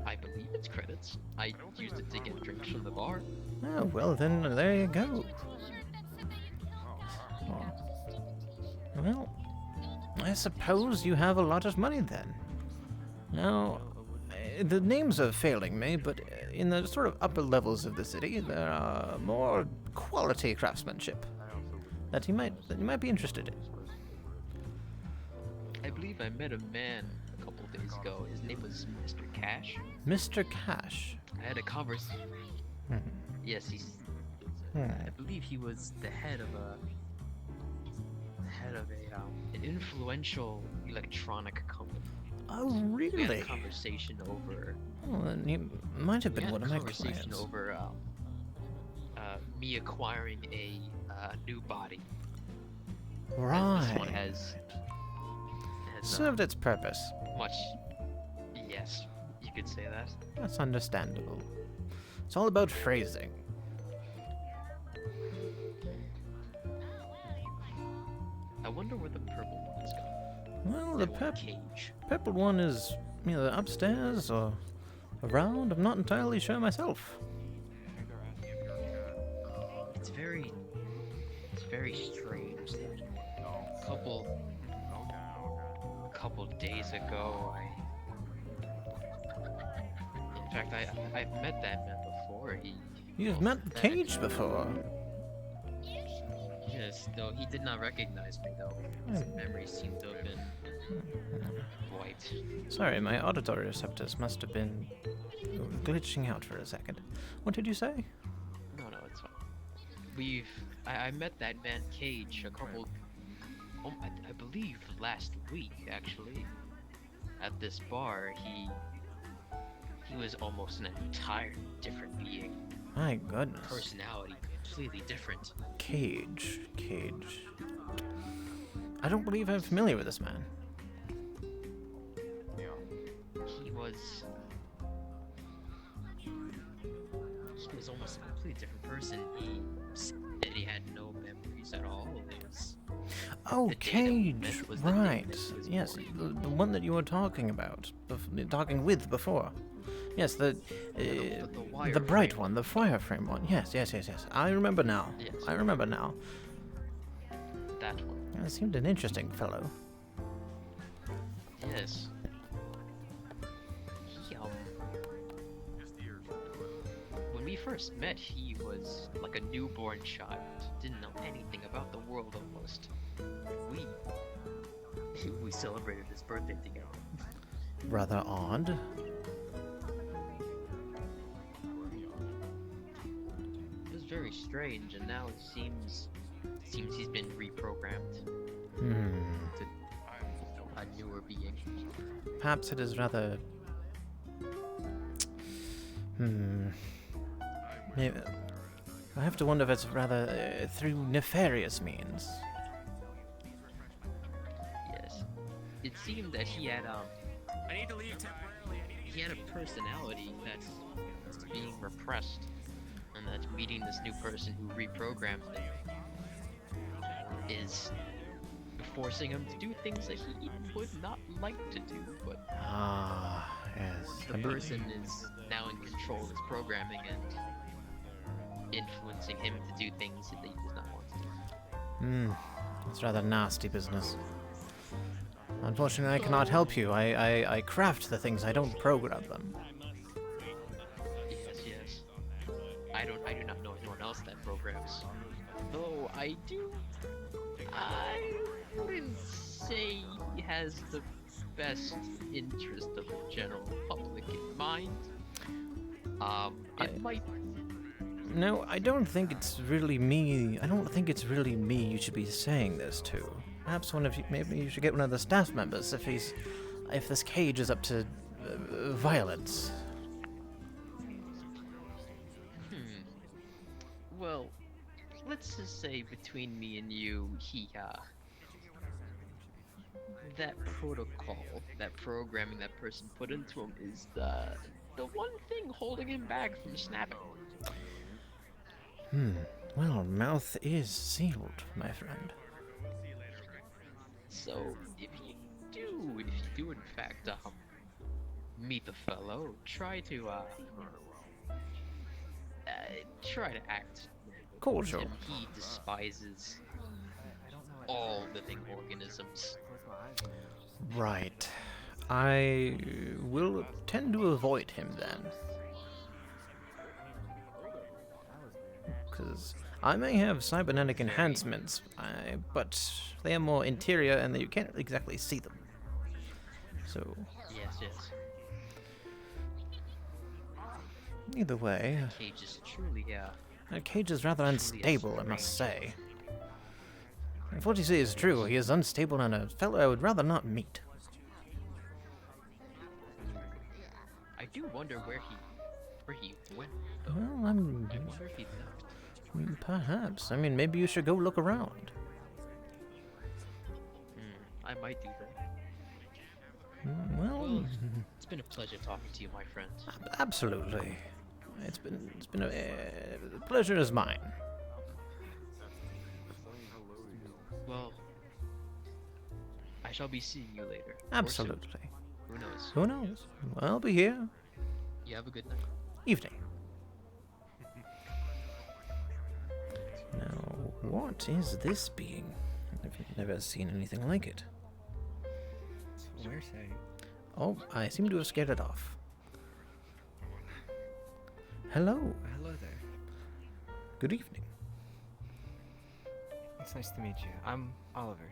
I believe it's credits. I used it to get drinks from the bar. Oh well, then there you go. Well, I suppose you have a lot of money then. Now, the names are failing me, but in the sort of upper levels of the city, there are more quality craftsmanship that you might be interested in. I believe I met a man a couple days ago. His name was Mr. Cash. Mr. Cash. I had a conversation. Yes, he's. I believe he was the head of an influential electronic company. Oh, We had really? a conversation over. Oh, then he might have been one of my conversation clients. over me acquiring a new body. Right. This one has Served its purpose. much. Yes, you could say that. That's understandable. It's all about phrasing. I wonder where the purple one's gone. Well, the That one cage. purple one is either upstairs or around. I'm not entirely sure myself. It's very strange that a couple days ago, in fact, I've met that man before. You've met the cage before. Yes, though he did not recognize me, though. His memory seemed to have been wiped. Sorry, my auditory receptors must have been glitching out for a second. What did you say? No, it's fine. I met that man Cage a couple, I believe last week, actually. At this bar, he was almost an entirely different being. My goodness. Personality completely different. Cage. I don't believe I'm familiar with this man. He was almost a completely different person. He said that he had no memories at all. It was Oh, the day that we Cage. met was the day Right. that he was Yes, born. the one that you were talking about, talking with before. Yes, the bright one, the wireframe one. Yes. I remember now. Yes. I remember now. That one. Yeah, seemed an interesting fellow. Yes. He, first met, he was like a newborn child. Didn't know anything about the world almost. We celebrated his birthday together. Rather odd. It was very strange, and now it seems he's been reprogrammed to a newer being. Perhaps it is rather... Maybe... I have to wonder if it's rather through nefarious means. Yes. It seemed that he had I need to leave temporarily. he had a personality that's being repressed, and that meeting this new person who reprogrammed him is forcing him to do things that he would not like to do, but yes. the person is now in control of his programming and influencing him to do things that he does not want to do. It's rather nasty business. Unfortunately, I cannot help you. I craft the things, I don't program them. Yes. I do not know anyone else that programs. Though I wouldn't say he has the best interest of the general public in mind. It might... No, I don't think it's really me. I don't think it's really me you should be saying this to. Perhaps maybe you should get one of the staff members if this cage is up to violence. Well, let's just say between me and you, that protocol, that programming that person put into him is the one thing holding him back from snapping. Well, mouth is sealed, my friend. So, if you do in fact meet the fellow, try to act cordial. He despises all living organisms. Right. I will tend to avoid him then. Because I may have cybernetic enhancements, but they are more interior and you can't exactly see them. So... Yes. Either way... That cage is truly, that cage is rather unstable, I must say. If what you say is true, he is unstable and a fellow I would rather not meet. I do wonder where he went. Well, I wonder if he left. Perhaps. I mean, maybe you should go look around. I might do that. Well, it's been a pleasure talking to you, my friend. Absolutely. It's been a pleasure is mine. Well, I shall be seeing you later. Absolutely. Who knows? Who knows? I'll be here. You have a good night. Evening. Now, what is this being? I've never seen anything like it. That's what we're saying. Oh, I seem to have scared it off. Hello. Hello there. Good evening. It's nice to meet you. I'm Oliver.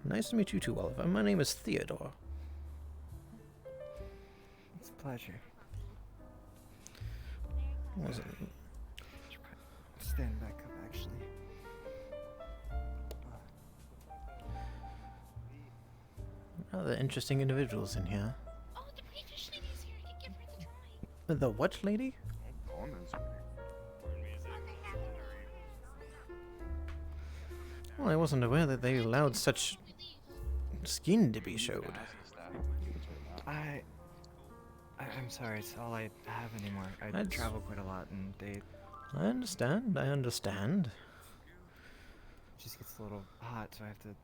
Nice to meet you too, Oliver. My name is Theodore. It's a pleasure. Was it? Stand back up, actually. Rather interesting individuals in here. Oh, the previous lady's here. I can give her the try. The what lady? Well, I wasn't aware that they allowed such skin to be showed. I'm sorry, it's all I have anymore. I travel quite a lot, and I understand. It just gets a little hot, so I have to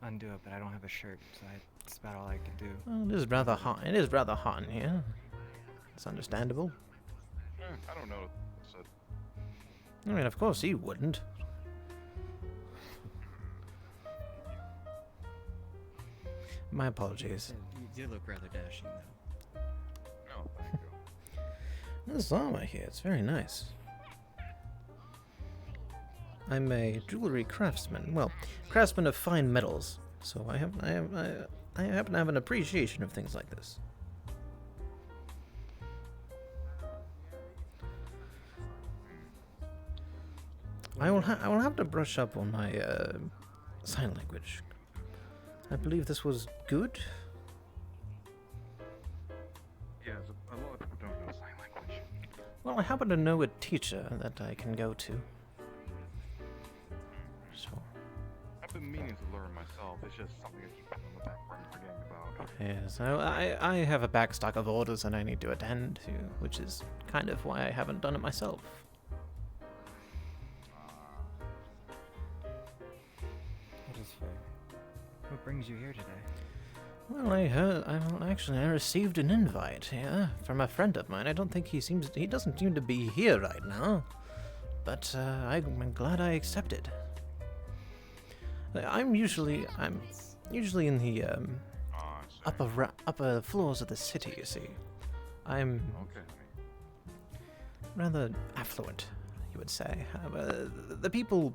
undo it, but I don't have a shirt, so that's about all I can do. Well, it is rather hot. It is rather hot in here. It's understandable. I don't know. I mean, of course he wouldn't. My apologies. You do look rather dashing, though. No, thank you. This armor here, it's very nice. I'm a jewelry craftsman. Well, craftsman of fine metals. So I happen to have an appreciation of things like this. I will have to brush up on my sign language. I believe this was good. Yeah, a lot of people don't know sign language. Well, I happen to know a teacher that I can go to. So. I've been meaning to learn myself. It's just something I keep putting on the back burner forgetting about. Yes, I have a backstock of orders that I need to attend to, which is kind of why I haven't done it myself. That is fair. What brings you here today? Well, I received an invite here from a friend of mine. I don't think he doesn't seem to be here right now, but I'm glad I accepted. I'm usually in the upper floors of the city. You see, I'm rather affluent, you would say. The people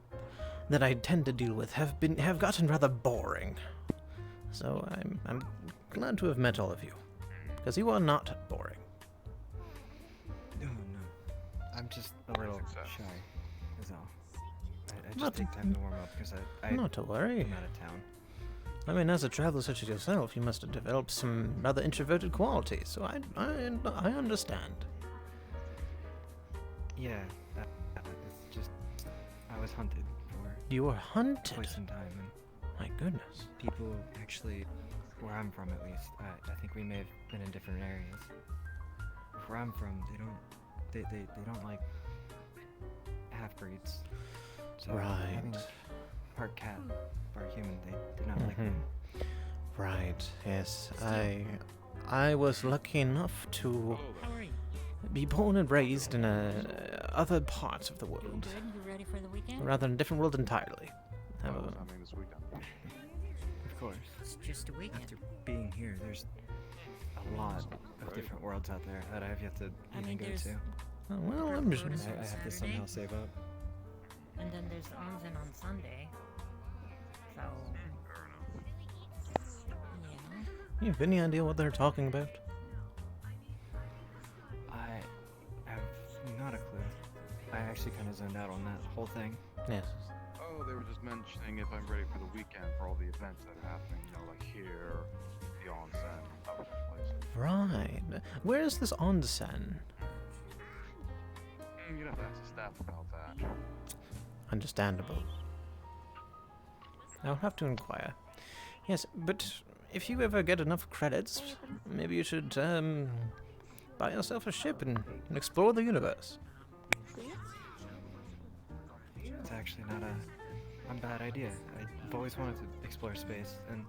that I tend to deal with have gotten rather boring. So I'm glad to have met all of you, because you are not boring. No. I'm just a little shy, is all. I Not just take time to warm up because not to worry. I'm out of town. I mean, as a traveler such as yourself, you must have developed some rather introverted qualities, so I understand. Yeah, it's just I was hunted for. You were hunted? Quite some time. And my goodness. People actually, where I'm from at least, I think we may have been in different areas. Where I'm from, they don't like half-breeds. So right. Having part cat, part human, they do not like them. Right, yes. I was lucky enough to be born and raised in other parts of the world. Good? You ready for the weekend? Rather than a different world entirely. Of course. It's just a weekend. After being here, there's a lot of different worlds out there that I have yet to even go to. Oh, well, I'm just... I have to somehow save up. And then there's Onsen on Sunday. So... yeah. You have any idea what they're talking about? I have not a clue. I actually kind of zoned out on that whole thing. Yes. Oh, they were just mentioning if I'm ready for the weekend for all the events that are happening, you know, like here, the onsen, other places. Right. Where is this onsen? You'd have to ask the staff about that. Understandable. I'll have to inquire. Yes, but if you ever get enough credits, maybe you should buy yourself a ship and explore the universe. It's actually not a bad idea. I've always wanted to explore space and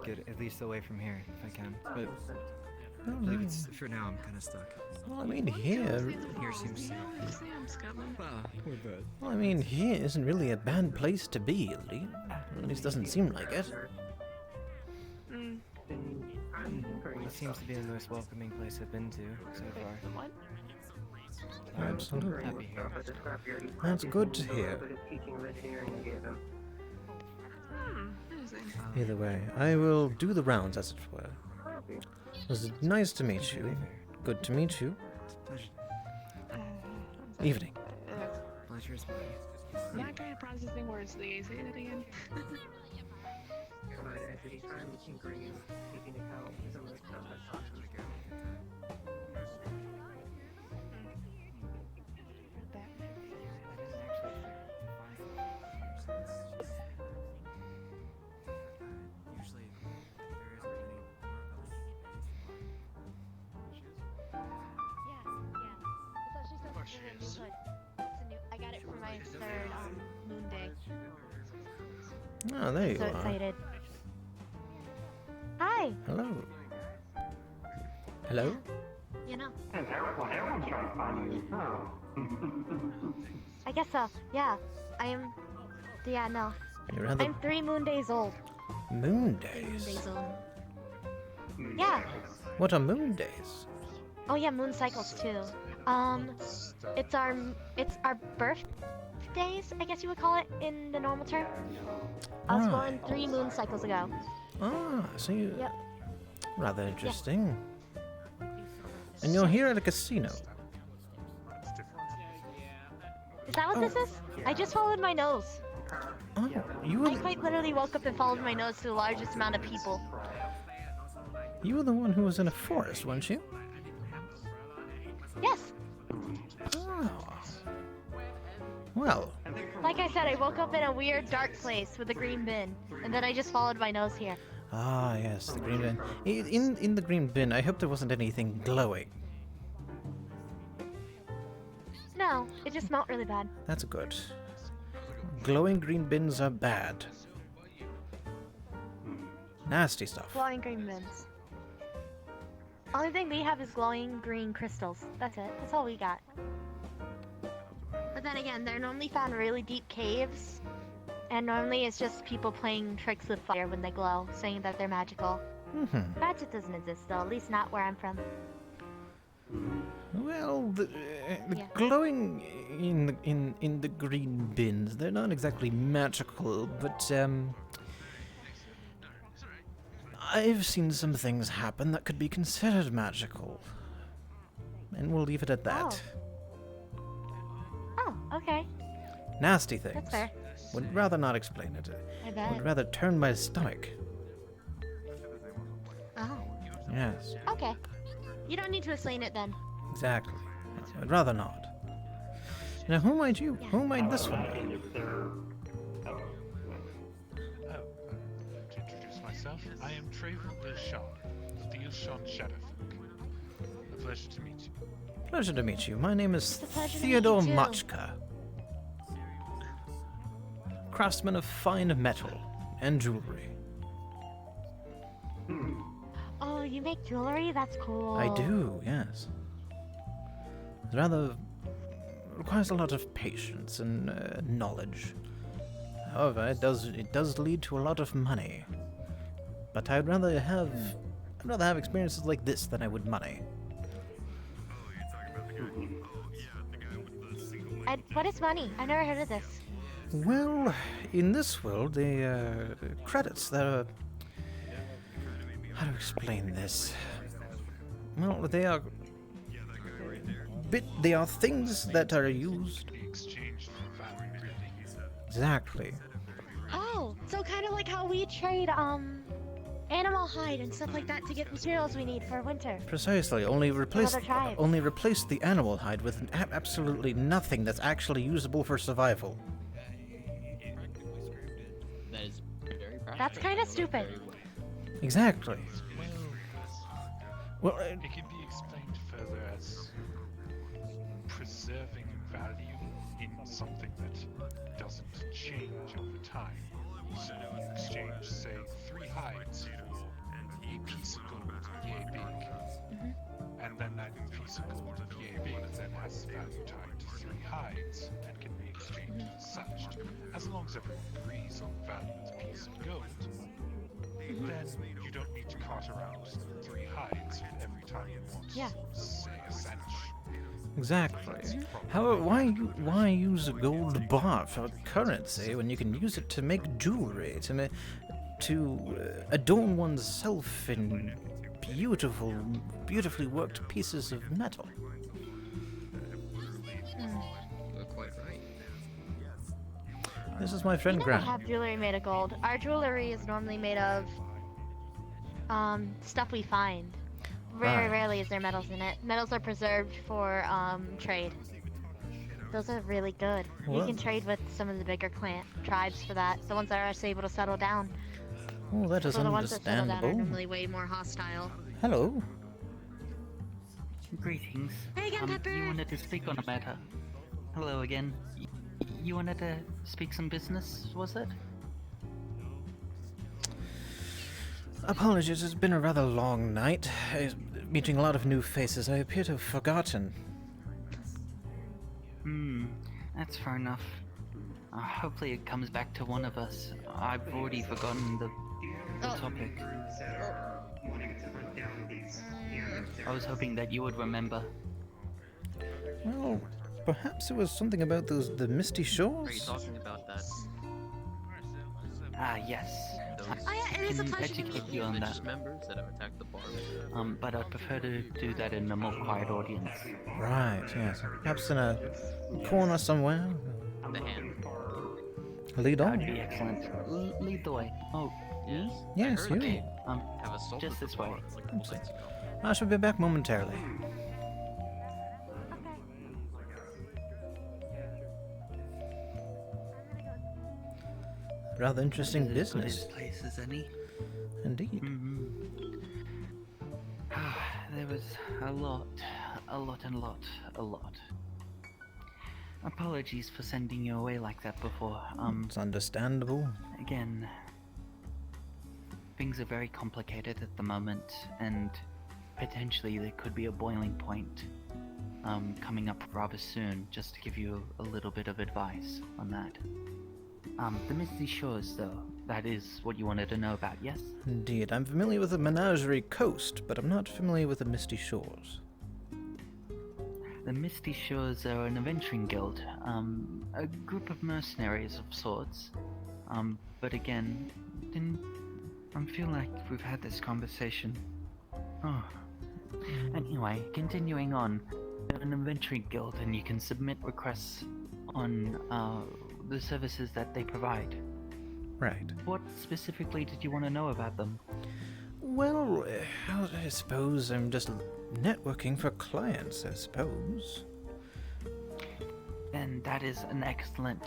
get at least away from here if I can. But I believe it's for now. I'm kind of stuck. Well, I mean, here seems safe. We're good. Well, I mean, here isn't really a bad place to be, at least doesn't seem like it. It seems to be the most welcoming place I've been to so far. Absolutely. Happy here. That's good to hear. Either way, I will do the rounds, as it were. It was nice to meet you. Good to meet you. Evening. Pleasure is I'm not good at processing words, Lee. Say that again. I got it for my third moon day. Oh, there you So are. excited. Hi. Hello. Hello? You know. Everyone's trying to find you. I guess so. Yeah. I am. Yeah, no. You're rather I'm 3 moon days old. moon 3 moon days. days old. Yeah. What are moon days? Oh yeah, moon cycles too. It's our birthdays, I guess you would call it in the normal term. I was born 3 moon cycles ago. Ah, so you... Yep. Rather interesting. And you're here at a casino. Is that what this is? I just followed my nose. Oh, you I were, quite literally woke up and followed my nose to the largest amount of people. you were the one who was in a forest, weren't you? Yes. Oh. Well, Like I said, I woke up in a weird dark place with a green bin, and then I just followed my nose here. ah yes, the green bin. In the green bin, I hope there wasn't anything glowing. No, it just smelled really bad. That's good. Glowing green bins are bad. Nasty stuff. Glowing green bins. Only thing we have is glowing green crystals. That's it. That's all we got. But then again, they're normally found in really deep caves. And normally it's just people playing tricks with fire when they glow, saying that they're magical. Magic doesn't exist though, at least not where I'm from. Well, the glowing in the green bins, they're not exactly magical, but I've seen some things happen that could be considered magical. And we'll leave it at that. Oh, okay. Nasty things. That's fair. Would rather not explain it. I bet. Would rather turn my stomach. Oh. Yes, Okay. You don't need to explain it then. exactly. I'd rather not. Now, who might you? Who might this one be? To introduce myself, I am Travel Ilshan, the Ilshan Shadowfolk. A pleasure to meet you. Pleasure to meet you. My name is It's a pleasure to meet Theodore you, too. Machka. Craftsman of fine metal and jewelry. Oh, you make jewelry? That's cool. I do, yes. It's rather requires a lot of patience and knowledge. However, it does lead to a lot of money. But I'd rather have experiences like this than I would money. What is money? I never heard of this. Well, in this world, the credits that are... How to explain this? Well, they are... They are things that are used... Exactly. Oh, so kind of like how we trade animal hide and stuff like that to get materials we need for winter. Precisely. Only replace tribes. the animal hide with absolutely nothing that's actually usable for survival. That is very practical. That's kind of stupid. Exactly. Well, it can be explained further as preserving value in something that doesn't change over time. So you exchange, say, 3 hides for a piece of gold yay big. And then that piece of gold yay big then has value tied to 3 hides and can be exchanged as such. As long as everyone agrees on the value of the piece of gold, then you don't need to cart around 3 hides every time you want, say, a sandwich. Exactly. However, why use a gold bar for currency when you can use it to make jewelry, to adorn oneself in beautifully worked pieces of metal? You're quite right. This is my friend We Grant. never have jewelry made of gold. Our jewelry is normally made of stuff we find. Very rarely is there metals in it. Metals are preserved for trade. Those are really good. You Well- can trade with some of the bigger tribes for that. The ones that are actually able to settle down. Oh, that is So the ones that settle down are understandable. normally way more hostile. Hello. Greetings. Hey again, Pepper. You wanted to speak on a matter. Hello again. You wanted to speak some business, was it? Apologies, it's been a rather long night. Meeting a lot of new faces, I appear to have forgotten. That's fair enough. Hopefully it comes back to one of us. I've already forgotten the topic. I was hoping that you would remember. Well, perhaps it was something about the misty Are you shores? talking about that? Ah, yes. Those Oh yeah, it is a pleasure to meet educate you. you on Vicious that. members that have attacked the bar? But I'd prefer to do that in a more quiet audience. Right, yes. Perhaps in a corner somewhere. The hand. Lead That on. would be excellent. Lead the way. Oh, me? Yes, I heard you. they Um, have assaulted just the this way. bar, like a couple days ago. I shall be back momentarily. Rather interesting As good business. a place as any. Indeed. There was a lot. Apologies for sending you away like that before. It's understandable. Again, things are very complicated at the moment, and potentially there could be a boiling point coming up rather soon, just to give you a little bit of advice on that. The Misty Shores, though, that is what you wanted to know about, yes? Indeed. I'm familiar with the Menagerie Coast, but I'm not familiar with the Misty Shores. The Misty Shores are an adventuring guild, a group of mercenaries of sorts. But again, I feel like we've had this conversation. Oh. Anyway, continuing on, they're an adventuring guild, and you can submit requests on the services that they provide. Right. What specifically did you want to know about them? Well, I suppose I'm just networking for clients, I suppose. And that is an excellent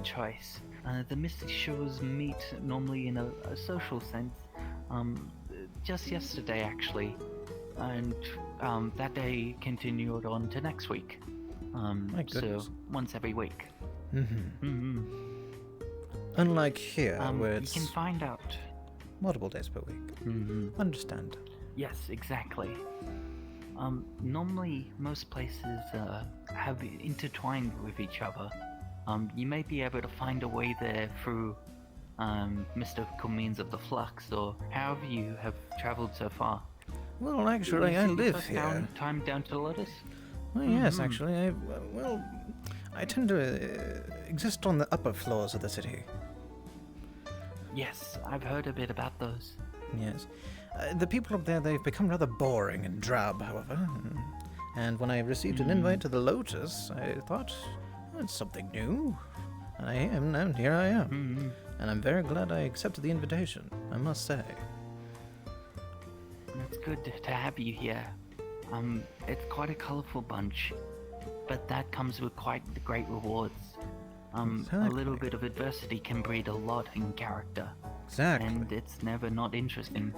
choice. The Misty Shores meet normally in a social sense. Just yesterday, actually. And that day continued on to next week. My So goodness. once every week. Unlike here, where You it's can find out. multiple days per week. Understand. Yes, exactly. Normally, most places have intertwined with each other. You may be able to find a way there through mystical means of the flux, or however you have traveled so far. Well, actually, I live here. Time down to Lotus? Well, yes, actually, I tend to exist on the upper floors of the city. Yes, I've heard a bit about those. Yes. The people up there, they've become rather boring and drab, however. And when I received an invite to the Lotus, I thought, it's something new. And I am, and here I am. And I'm very glad I accepted the invitation, I must say. It's good to have you here. It's quite a colourful bunch, but that comes with quite the great rewards. A little bit of adversity can breed a lot in character. Exactly. And it's never not interesting.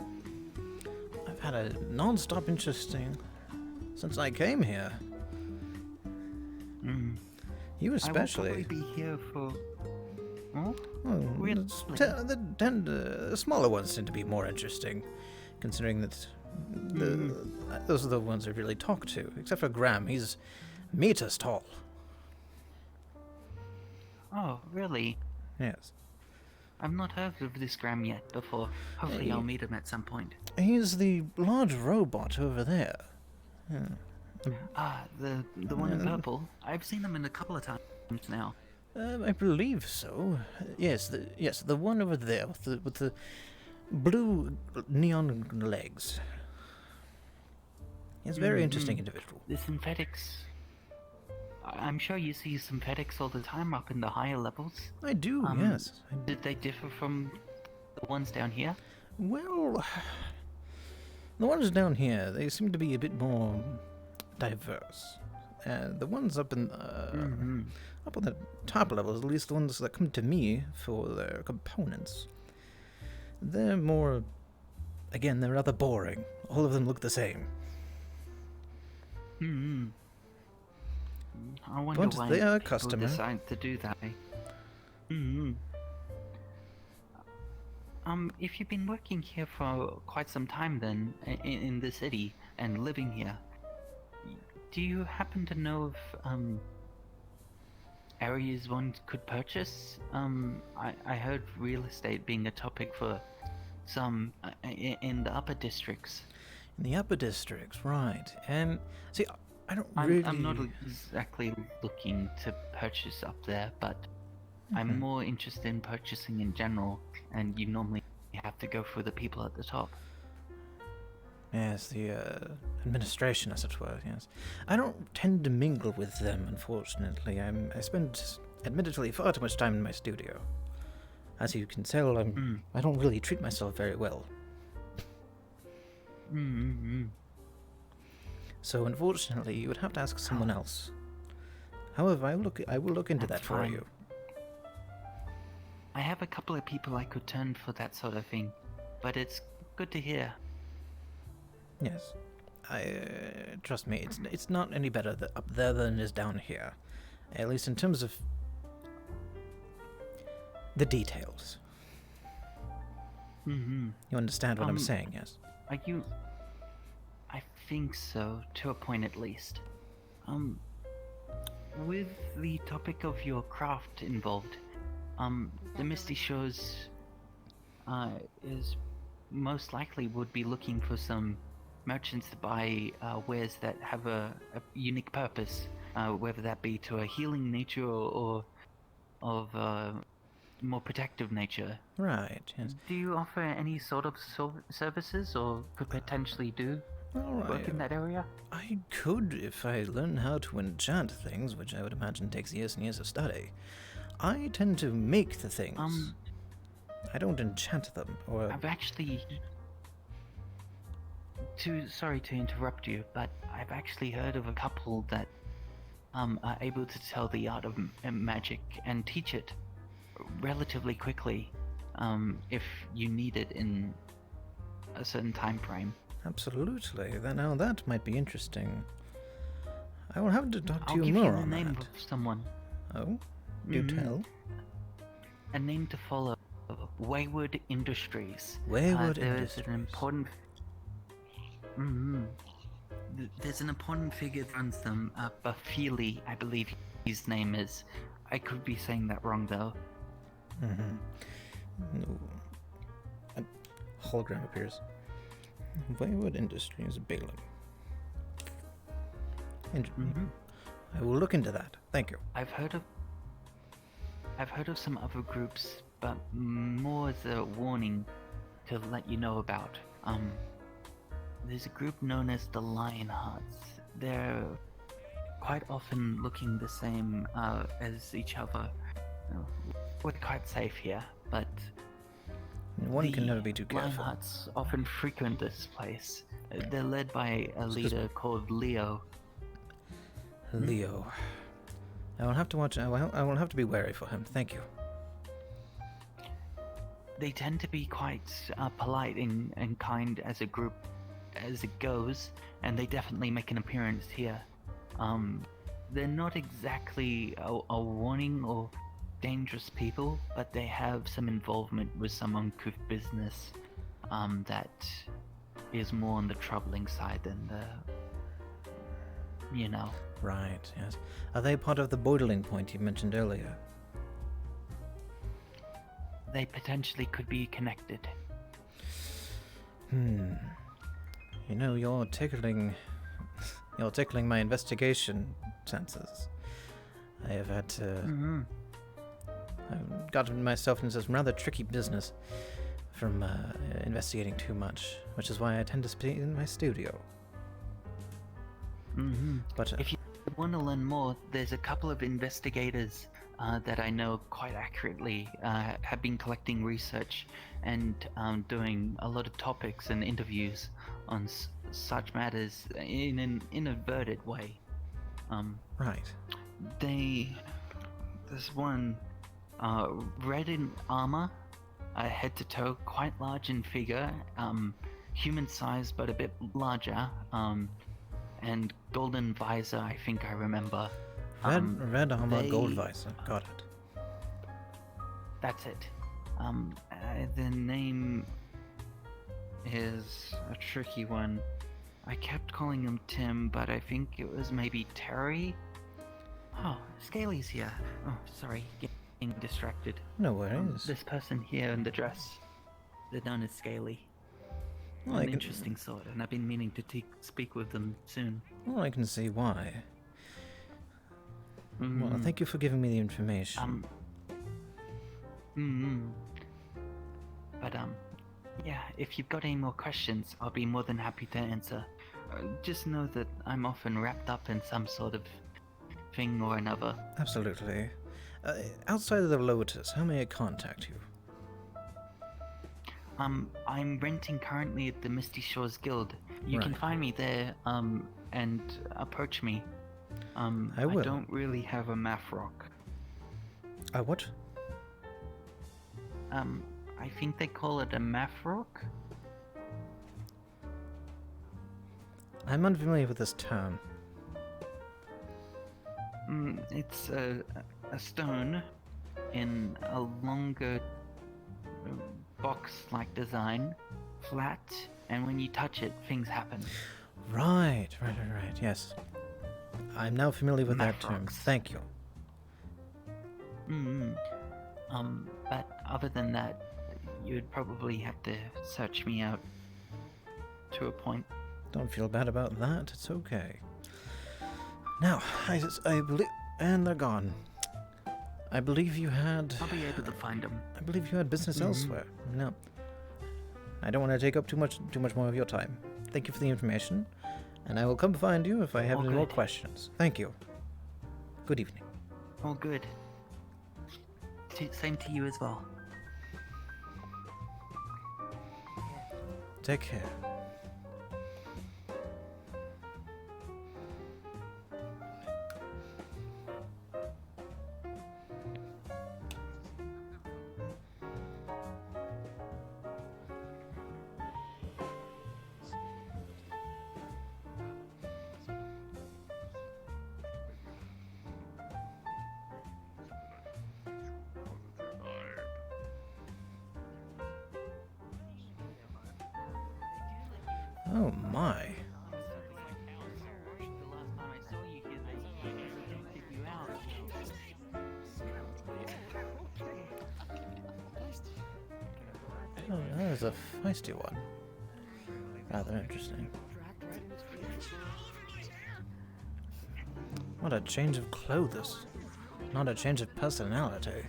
I've had a non-stop interesting since I came here. You especially. I will probably be here for... Oh? Really? The smaller ones tend to be more interesting, considering that those are the ones I really talk to. Except for Graham, he's meters tall. Oh, really? Yes. I've not heard of this Graham yet before. Hopefully I'll meet him at some point. He's the large robot over there. The one in purple? I've seen him in a couple of times now. I believe so. Yes, the one over there with the blue neon legs. He's a very interesting individual. The synthetics... I'm sure you see synthetics all the time up in the higher levels. I do, yes. Did they differ from the ones down here? Well, the ones down here, they seem to be a bit more diverse. The ones up in up on the top levels, at least the ones that come to me for their components, they're more, again, they're rather boring. All of them look the same. I wonder why they are people customer. decide to do that. If you've been working here for quite some time then, in the city, and living here, do you happen to know of, areas one could purchase? I heard real estate being a topic for some in the upper districts. In the upper districts, right. See, I don't I'm, really... I'm not exactly looking to purchase up there, but I'm Mhm. more interested in purchasing in general, and you normally have to go for the people at the top. Yes, the administration, as it were, yes. I don't tend to mingle with them, unfortunately. I spend, admittedly, far too much time in my studio. As you can tell, I don't really treat myself very well. So, unfortunately, you would have to ask someone else. However, I will look into That's that for fine. you. I have a couple of people I could turn for that sort of thing, but it's good to hear. Yes. Trust me, it's not any better up there than it is down here. At least in terms of the details. Mm-hmm. You understand what I'm saying, yes? Are you... I think so, to a point at least. With the topic of your craft involved, the Misty Shores is most likely would be looking for some merchants to buy wares that have a unique purpose, whether that be to a healing nature or of a more protective nature. Right, yes. Do you offer any sort of services, or could potentially do work in that area? I could if I learn how to enchant things, which I would imagine takes years and years of study. I tend to make the things. I don't enchant them, or... I've actually... Sorry to interrupt you, but I've actually heard of a couple that are able to tell the art of magic and teach it relatively quickly, if you need it in a certain time frame. Absolutely. Now that might be interesting. I will have to talk to I'll you give more you the on name that. of someone. Oh? Do tell. A name to follow. Wayward Industries. Wayward There's Industries. an important... There's an important figure that runs them, Buffeely, I believe his name is. I could be saying that wrong, though. No. A hologram appears. Wayward Industries, Balaam. I will look into that. Thank you. I've heard of some other groups, but more as a warning to let you know about. There's a group known as the Lionhearts. They're quite often looking the same as each other. We're quite safe here, but one can never be too careful. Lionhearts often frequent this place. They're led by a leader called Leo. Leo. I will have to watch. I will have to be wary for him. Thank you. They tend to be quite polite and kind as a group as it goes, and they definitely make an appearance here. They're not exactly a warning or dangerous people, but they have some involvement with some uncouth business that is more on the troubling side than the, you know. Right, yes. Are they part of the boiling point you mentioned earlier? They potentially could be connected. You know, you're tickling my investigation senses. I have had to... I've gotten myself into some rather tricky business from investigating too much, which is why I tend to stay in my studio. But if you want to learn more, there's a couple of investigators that I know quite accurately have been collecting research and doing a lot of topics and interviews on such matters in an inadvertent way. Right. There's one red in armor, head to toe, quite large in figure, human sized but a bit larger, and golden visor, I think I remember. Red armor, gold visor. Got it. That's it. The name is a tricky one. I kept calling him Tim, but I think it was maybe Terry? Oh, Scaly's here. Oh, sorry, getting distracted. No worries. This person here in the dress, they're known as Scaly. Well, I an can- interesting sort, and I've been meaning to speak with them soon. Well, I can see why. Well, thank you for giving me the information. But yeah, if you've got any more questions, I'll be more than happy to answer. Just know that I'm often wrapped up in some sort of thing or another. Absolutely. Outside of the Lotus, how may I contact you? I'm renting currently at the Misty Shores Guild. You can Right. find me there, and approach me. I will. don't really have a math rock. A what? I think they call it a math rock? I'm unfamiliar with this term. It's a stone in a longer box-like design, flat, and when you touch it, things happen. Right. Yes. I'm now familiar with that term. Mathrox. Thank you. But other than that, you'd probably have to search me out to a point. Don't feel bad about that. It's okay. Now, I believe... And they're gone. I believe you had... I'll be able to find them. I believe you had business elsewhere. No. I don't want to take up too much more of your time. Thank you for the information, and I will come find you if I have any more good. questions. Thank you. Good evening. All good. Same to you as well. Take care. Oh my. Oh, that is a feisty one. Rather interesting. What a change of clothes. Not a change of personality.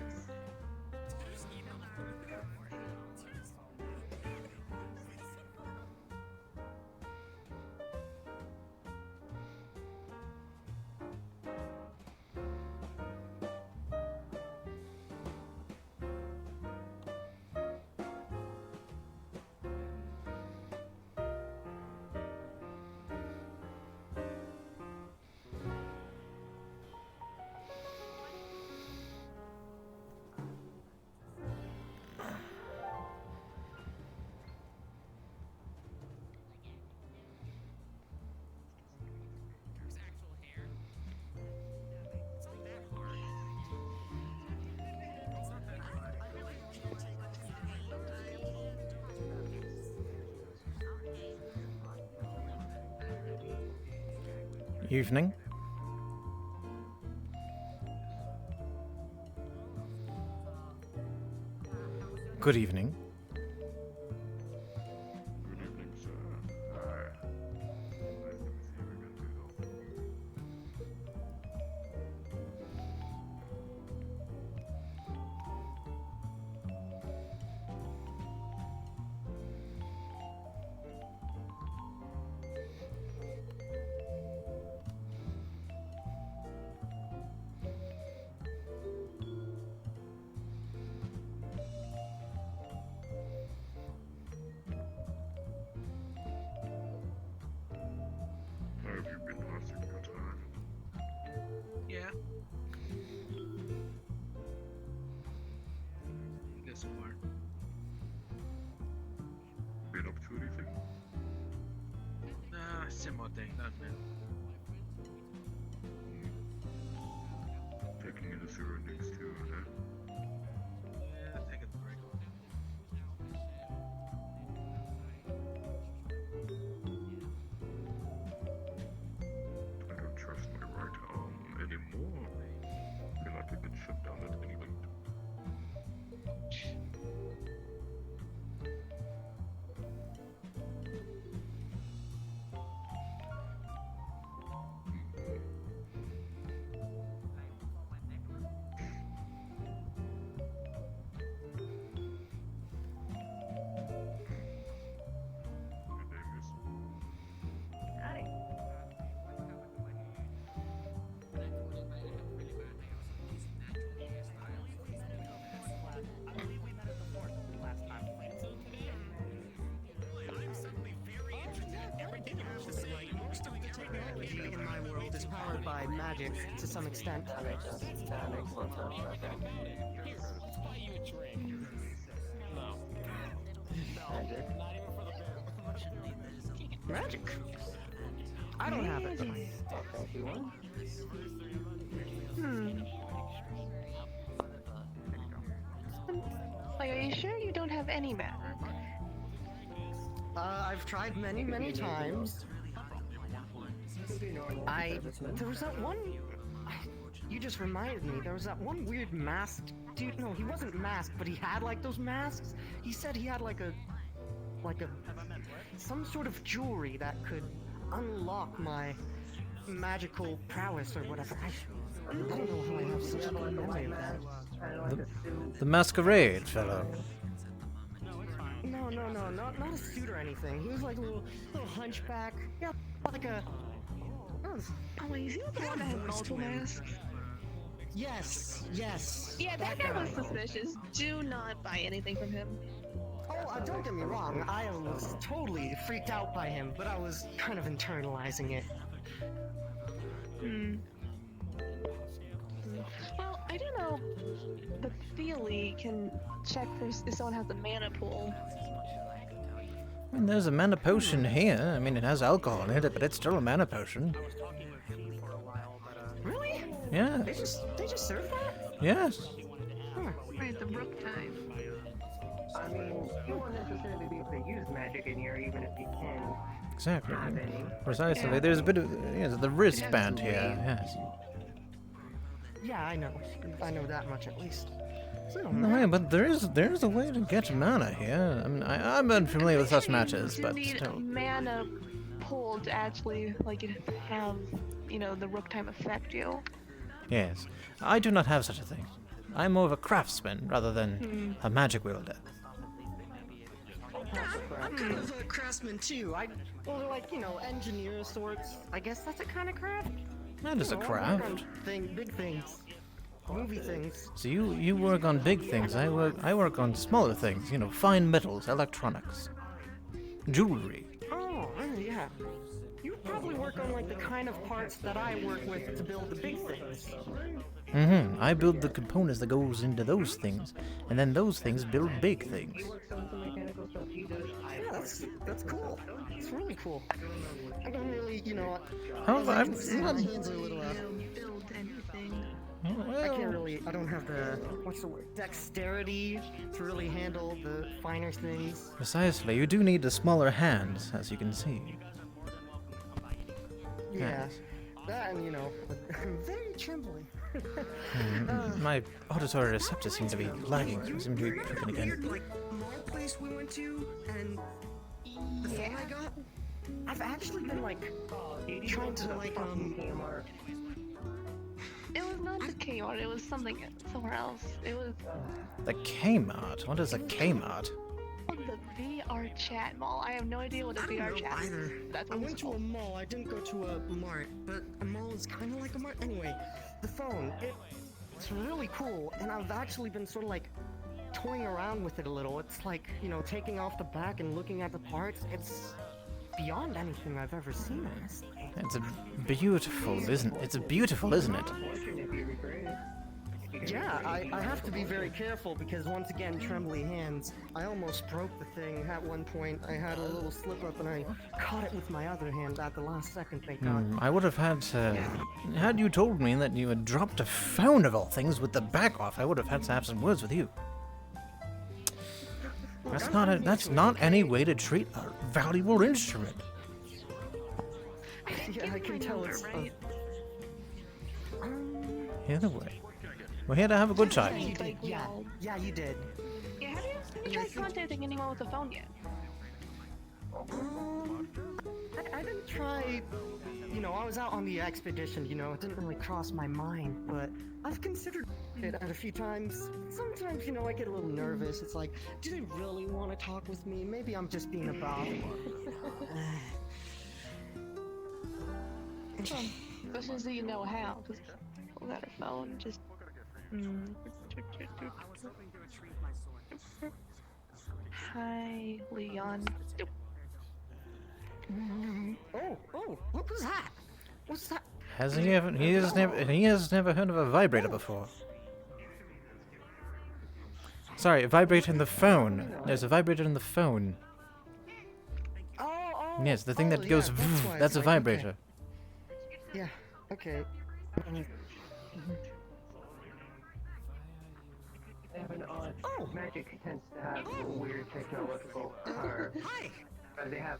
Evening. Good evening. Good evening, sir. Hi. Nice to see you again, too, How have you been passing your time? Yeah. This far. Been up to anything? Similar thing, nothing. Taking in the surroundings too, huh? Yeah, take a break. I don't trust my right arm anymore. I feel like I get shut down at any point. everything in my world is powered by magic to some extent. Here, let's buy you a drink. No. Magic. Magic. I don't have it. Like, are you sure you don't have any magic? I've tried many, many times. There was that one. You just reminded me. There was that one weird masked dude. No, he wasn't masked, but he had like those masks. He said he had like a some sort of jewelry that could unlock my magical prowess or whatever. I don't know how I have such a good memory of that. The masquerade fellow. No, not a suit or anything. He was like a little hunchback. Yeah, like a. Oh, wait, is he the one that had multiple masks? Yes. Yeah, that guy was suspicious. Do not buy anything from him. Oh, don't get me wrong. I was totally freaked out by him, but I was kind of internalizing it. Well, I do know the Feely can check if someone has a mana pool. I mean, there's a mana potion here. I mean, it has alcohol in it, but it's still a mana potion. Really? Yeah. They just serve that? Yes. Right, the rook time. I mean, you won't necessarily be able to use magic in here, even if you can. Exactly. have any. Precisely. Yeah. There's a bit of the wristband here. Yes. Yeah, I know that much at least. So, No, but there's a way to get mana here. I mean, I'm unfamiliar with such matches, You but need still. mana pool to actually have the rook time affect you. Yes. I do not have such a thing. I'm more of a craftsman rather than a magic wielder. I'm kind of a craftsman too. Well, like, engineer of sorts. I guess that's a kind of craft. That is a I work craft. on big things. Movie things. So you work on big things. I work on smaller things. Fine metals, electronics, jewelry. Oh, yeah. You probably work on like the kind of parts that I work with to build the big things. I build the components that goes into those things, and then those things build big things. Yeah, that's cool. It's really cool. I don't really, How I I'm can not. my hands are a little Build anything. I don't have the, what's the word, dexterity to really handle the finer things. Precisely. You do need the smaller hands, as you can see. Yeah. Yes. That and, very trembly. My auditory receptors seem to be lagging. Seem to be tripping again. Weird, like, mall place we went to, and the thing I got, I've actually been, like, trying to, like, It was not the Kmart, it was somewhere else. It was The Kmart? What is a Kmart? the VR chat mall. I have no idea what a VR chat is. That's I what went it's to a called. mall. I didn't go to a mart, but a mall is kind of like a mart. Anyway, the phone, it's really cool, and I've actually been sort of like toying around with it a little. It's like, taking off the back and looking at the parts. It's beyond anything I've ever seen, honestly. It's beautiful, isn't it? It's beautiful, isn't it? Yeah, I have to be very careful because once again, trembly hands. I almost broke the thing at one point. I had a little slip up and I caught it with my other hand at the last second, thank God. I would have had you told me that you had dropped a phone of all things with the back off, I would have had to have some words with you. That's not any way to treat a valuable instrument. Yeah, I can tell it's right? Either way. We're here to have a good time. You did, yeah, you did. Yeah, have you tried contacting anyone with a phone yet? I didn't try, I was out on the expedition, it didn't really cross my mind, but I've considered it a few times. Sometimes, I get a little nervous. It's like, do they really want to talk with me? Maybe I'm just being a bot. Especially so you know how. Just pull out a phone, just. Hi, Leon. Oh, what was that? What's that? Has he ever? He has never heard of a vibrator before. Sorry, a vibrator in the phone. There's a vibrator in the phone. Oh. Yes, the thing that goes. Yeah, That's, that's a why, okay. vibrator. Yeah. Okay. They have an odd magic tends to have a weird technological power. Hi. They have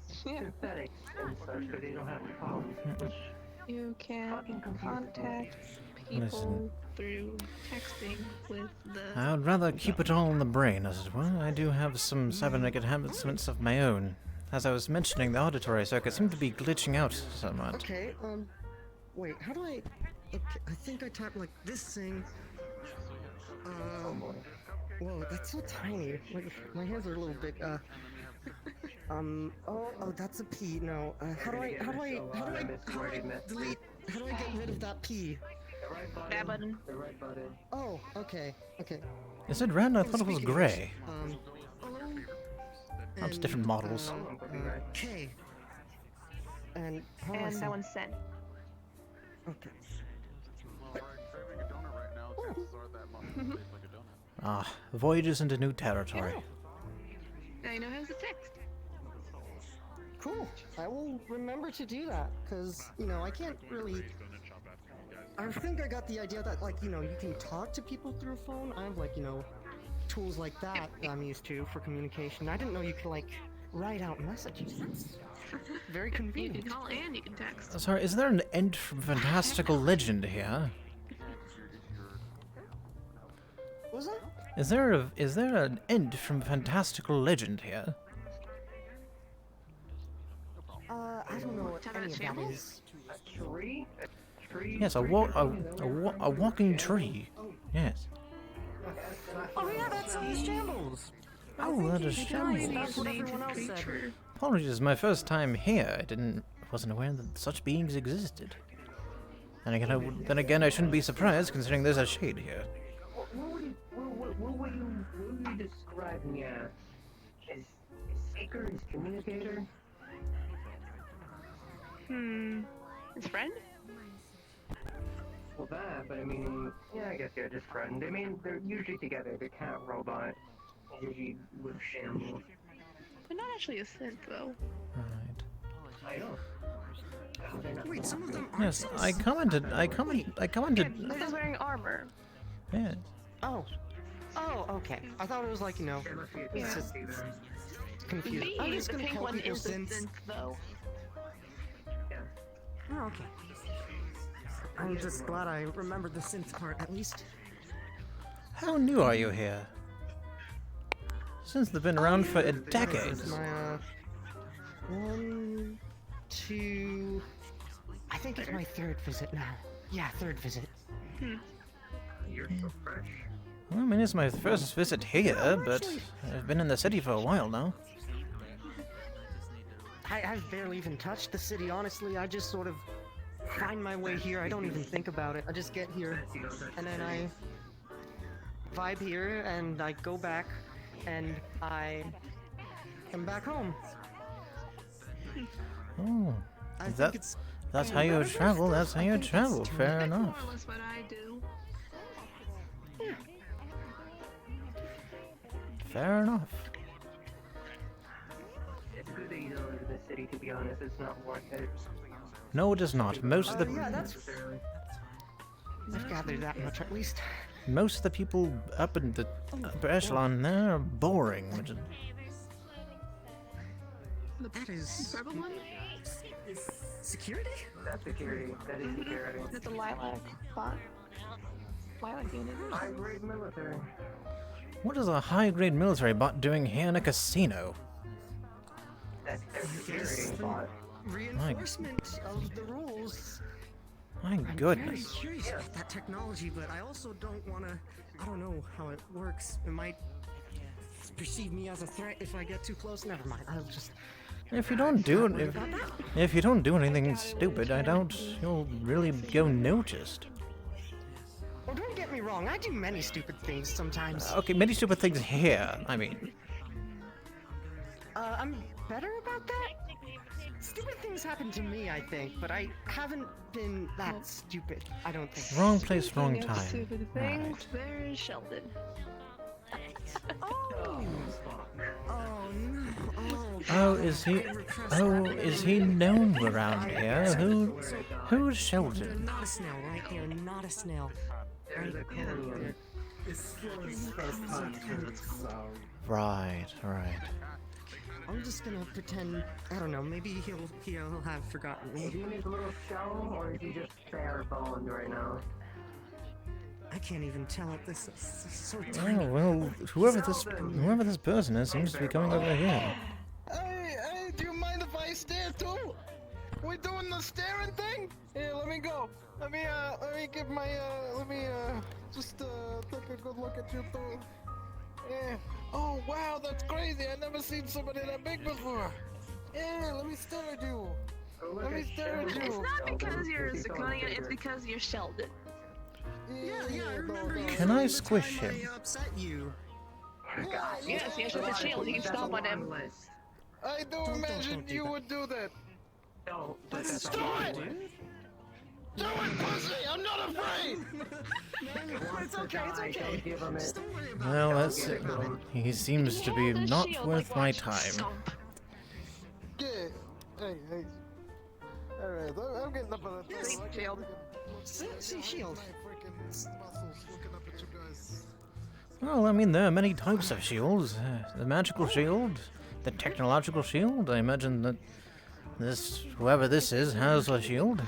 synthetics and such, but they don't have problems. Which You can contact people Listen. through texting with the. I would rather keep it all in the brain, as it were. I do have some cybernetic enhancements of my own. As I was mentioning, the auditory circuit seemed to be glitching out somewhat. Okay. Wait. How do I? Okay. I think I typed like this thing. Whoa, that's so tiny. Like my hands are a little big. Oh, that's a P. No. How do I delete? How do I get rid of that P? That button. Oh, okay. Is it red? I thought it was gray. And, It's different models. K. And how do I And say- that one's sent. Okay. Ah, voyages into new territory. Now you know how to text. Cool. I will remember to do that, because, I can't really... I think I got the idea that, you can talk to people through a phone. I have, tools like that I'm used to for communication. I didn't know you could, write out messages. That's very You convenient. can call and you can text. Sorry, is there an end from fantastical legend here? What was that? Is there an end from fantastical legend here? I don't know what any of that is. A tree? A tree? Yes, a walking tree. Yes. Oh yeah, that's Shambles. Oh, that is That's Shambles. what everyone else said. Apologies, it's my first time here. I wasn't aware that such beings existed. And again, I shouldn't be surprised considering there's a shade here. What would you describe me as? Is seeker, is communicator? His friend? Well, that, but I mean, yeah, I guess you're just friend. I mean, they're usually together. The cat robot, usually with Shambles. They're not actually a synth though. Right. I know. Wait, some of them Yes, I commented. This is wearing armor. Yes. Oh, okay. I thought it was like, Yeah. it's just confused. I'm just The gonna pink call one people is the synths. synth though. Oh, okay. I'm just glad I remembered the synth part, at least. How new are you here? Since they've been around for a decade. This is my, 1, 2... I think it's my 3rd visit now. Yeah, 3rd visit. You're so fresh. Well, I mean, it's my first visit here, but I've been in the city for a while now. I've barely even touched the city, honestly. I just sort of find my way here. I don't even think about it. I just get here, and then I vibe here, and I go back, and I come back home. Oh, I think that's how you travel. That's how you travel. Fair enough. More or less what I do. Fair enough. It's good that you don't live in the city, to be honest. It's not worth it. No, it is not. Most of the Yeah, that's... I've gathered that much, at least. most of the people up in the upper echelon there are boring. Which is, That is... Purple one? Security? That's security. That is security. Is it the lilac bot? Lilac unit? High-grade military. what is a high-grade military bot doing here in a casino? That's security bot. Reinforcement of the rules. My I'm very goodness. curious about that technology, but I also don't want to... I don't know how it works. It might perceive me as a threat if I get too close. Never mind. I'll just... If you don't do it, if you don't do anything stupid, I doubt you'll really go noticed. Oh, don't get me wrong. I do many stupid things sometimes. Okay, many stupid things here. I mean, I'm better about that? Stupid things happen to me, I think, but I haven't been that stupid. I don't think. Wrong place, wrong Speaking of time. stupid things, there is Sheldon. Oh! Oh no! Oh, Oh, is he? Oh, is he known around here? Who's Sheldon? Not a snail, right here. Not a snail. Right here. Right, right. I'm just gonna pretend. I don't know. Maybe he'll have forgotten me. Do you need a little shell, or is he just bare boned right now? I can't even tell at this. It's so Oh tiny. well, whoever this person is seems to be coming over here. Hey, do you mind if I stare too? We doing the staring thing? Here, let me go. Let me give my, just, take a good look at you too. Yeah. Oh, wow, that's crazy. I never seen somebody that big before. Yeah, let me stare at you. Let me stare at you. It's not because you're Zirconia, it's because you're Sheldon. Yeah, I remember you. Can I squish him? I upset you. Yes, he has a shield. You can stomp on him. I do imagine you would do that. No, Do it! Do it, pussy! I'm not afraid! It's okay, it's okay. Just don't worry about Well, that's it. He seems to be not worth my time. Yeah. Hey. Alright, I'm getting up on that. Yes, shield. See, shield. Well, I mean, there are many types of shields. The magical shield, the technological shield. I imagine that whoever this is, has a shield.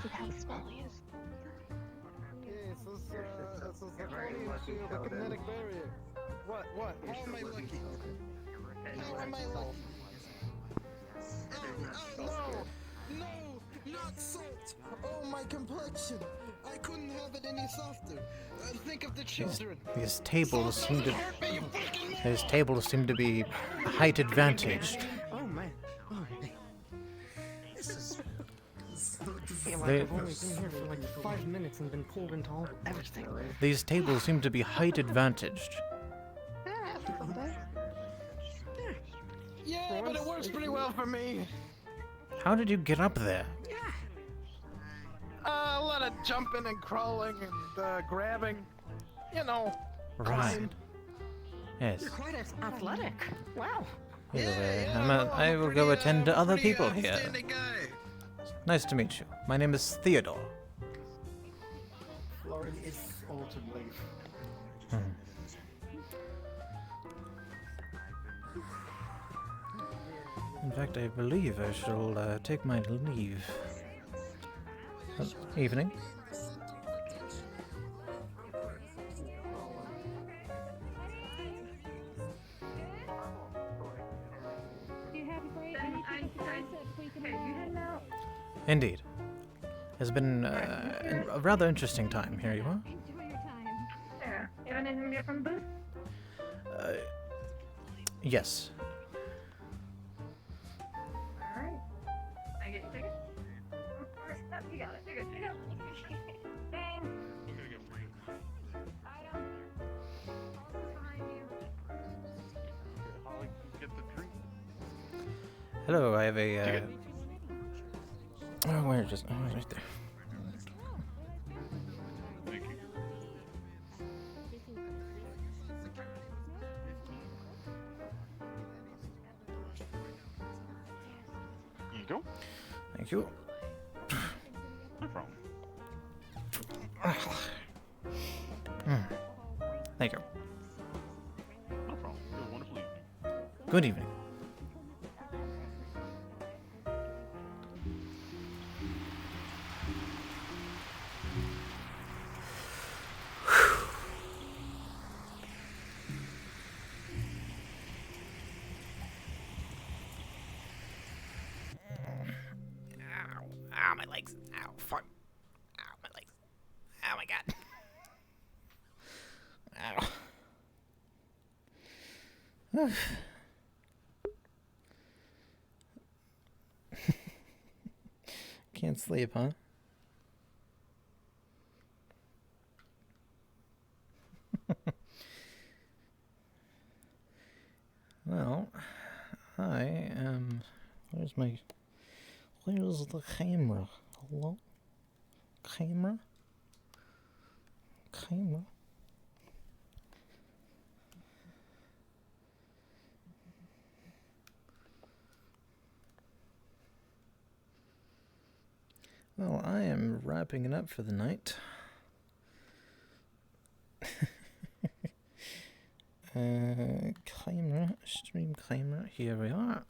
What? How am I lucky? How am I lucky? Oh, no, not salt. Oh, my complexion. I couldn't have it any softer. Think of the children. These tables seem to. These tables seem to be height advantaged. Oh man. Oh man. This is. They- I've only been here for like 5 minutes and been pulled into everything. These tables seem to be height advantaged. Yeah, but it works pretty well for me. How did you get up there? A lot of jumping and crawling and grabbing. You know. Right. Yes. You're quite athletic. Wow. Either way, I will go attend to other people here. Nice to meet you. My name is Theodore. Lauren is Autumn Leaf. In fact, I believe I shall take my leave. Evening. Indeed. It's been a rather interesting time. Here you are. There. You have anything to get from the booth? Yes. Alright. I get your ticket? Oh, you got it. You're good. You go. Thanks. Item. Behind you. Holly, get the drink. Hello, I have a. Oh, where just? Oh, it's right there. Thank you. Here you go. Thank you. No problem. Thank you. No problem. You have a wonderful evening. Good evening. Ow, my legs. Ow, fuck. Ow, my legs. Oh my god. Ow. Can't sleep, huh? Well, I am. Where's the camera? Hello? Camera? Camera? Well, I am wrapping it up for the night. Camera, stream camera, here we are.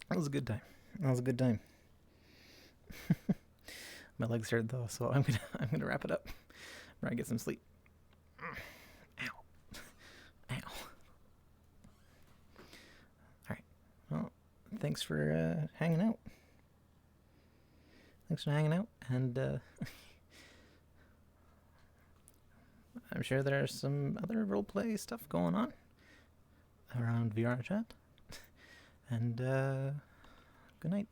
That was a good time. That was a good time. My legs hurt though, so I'm gonna wrap it up. Where I get some sleep. Ow. Ow. Alright. Well, thanks for hanging out. Thanks for hanging out, and I'm sure there's some other roleplay stuff going on around VR chat. And good night.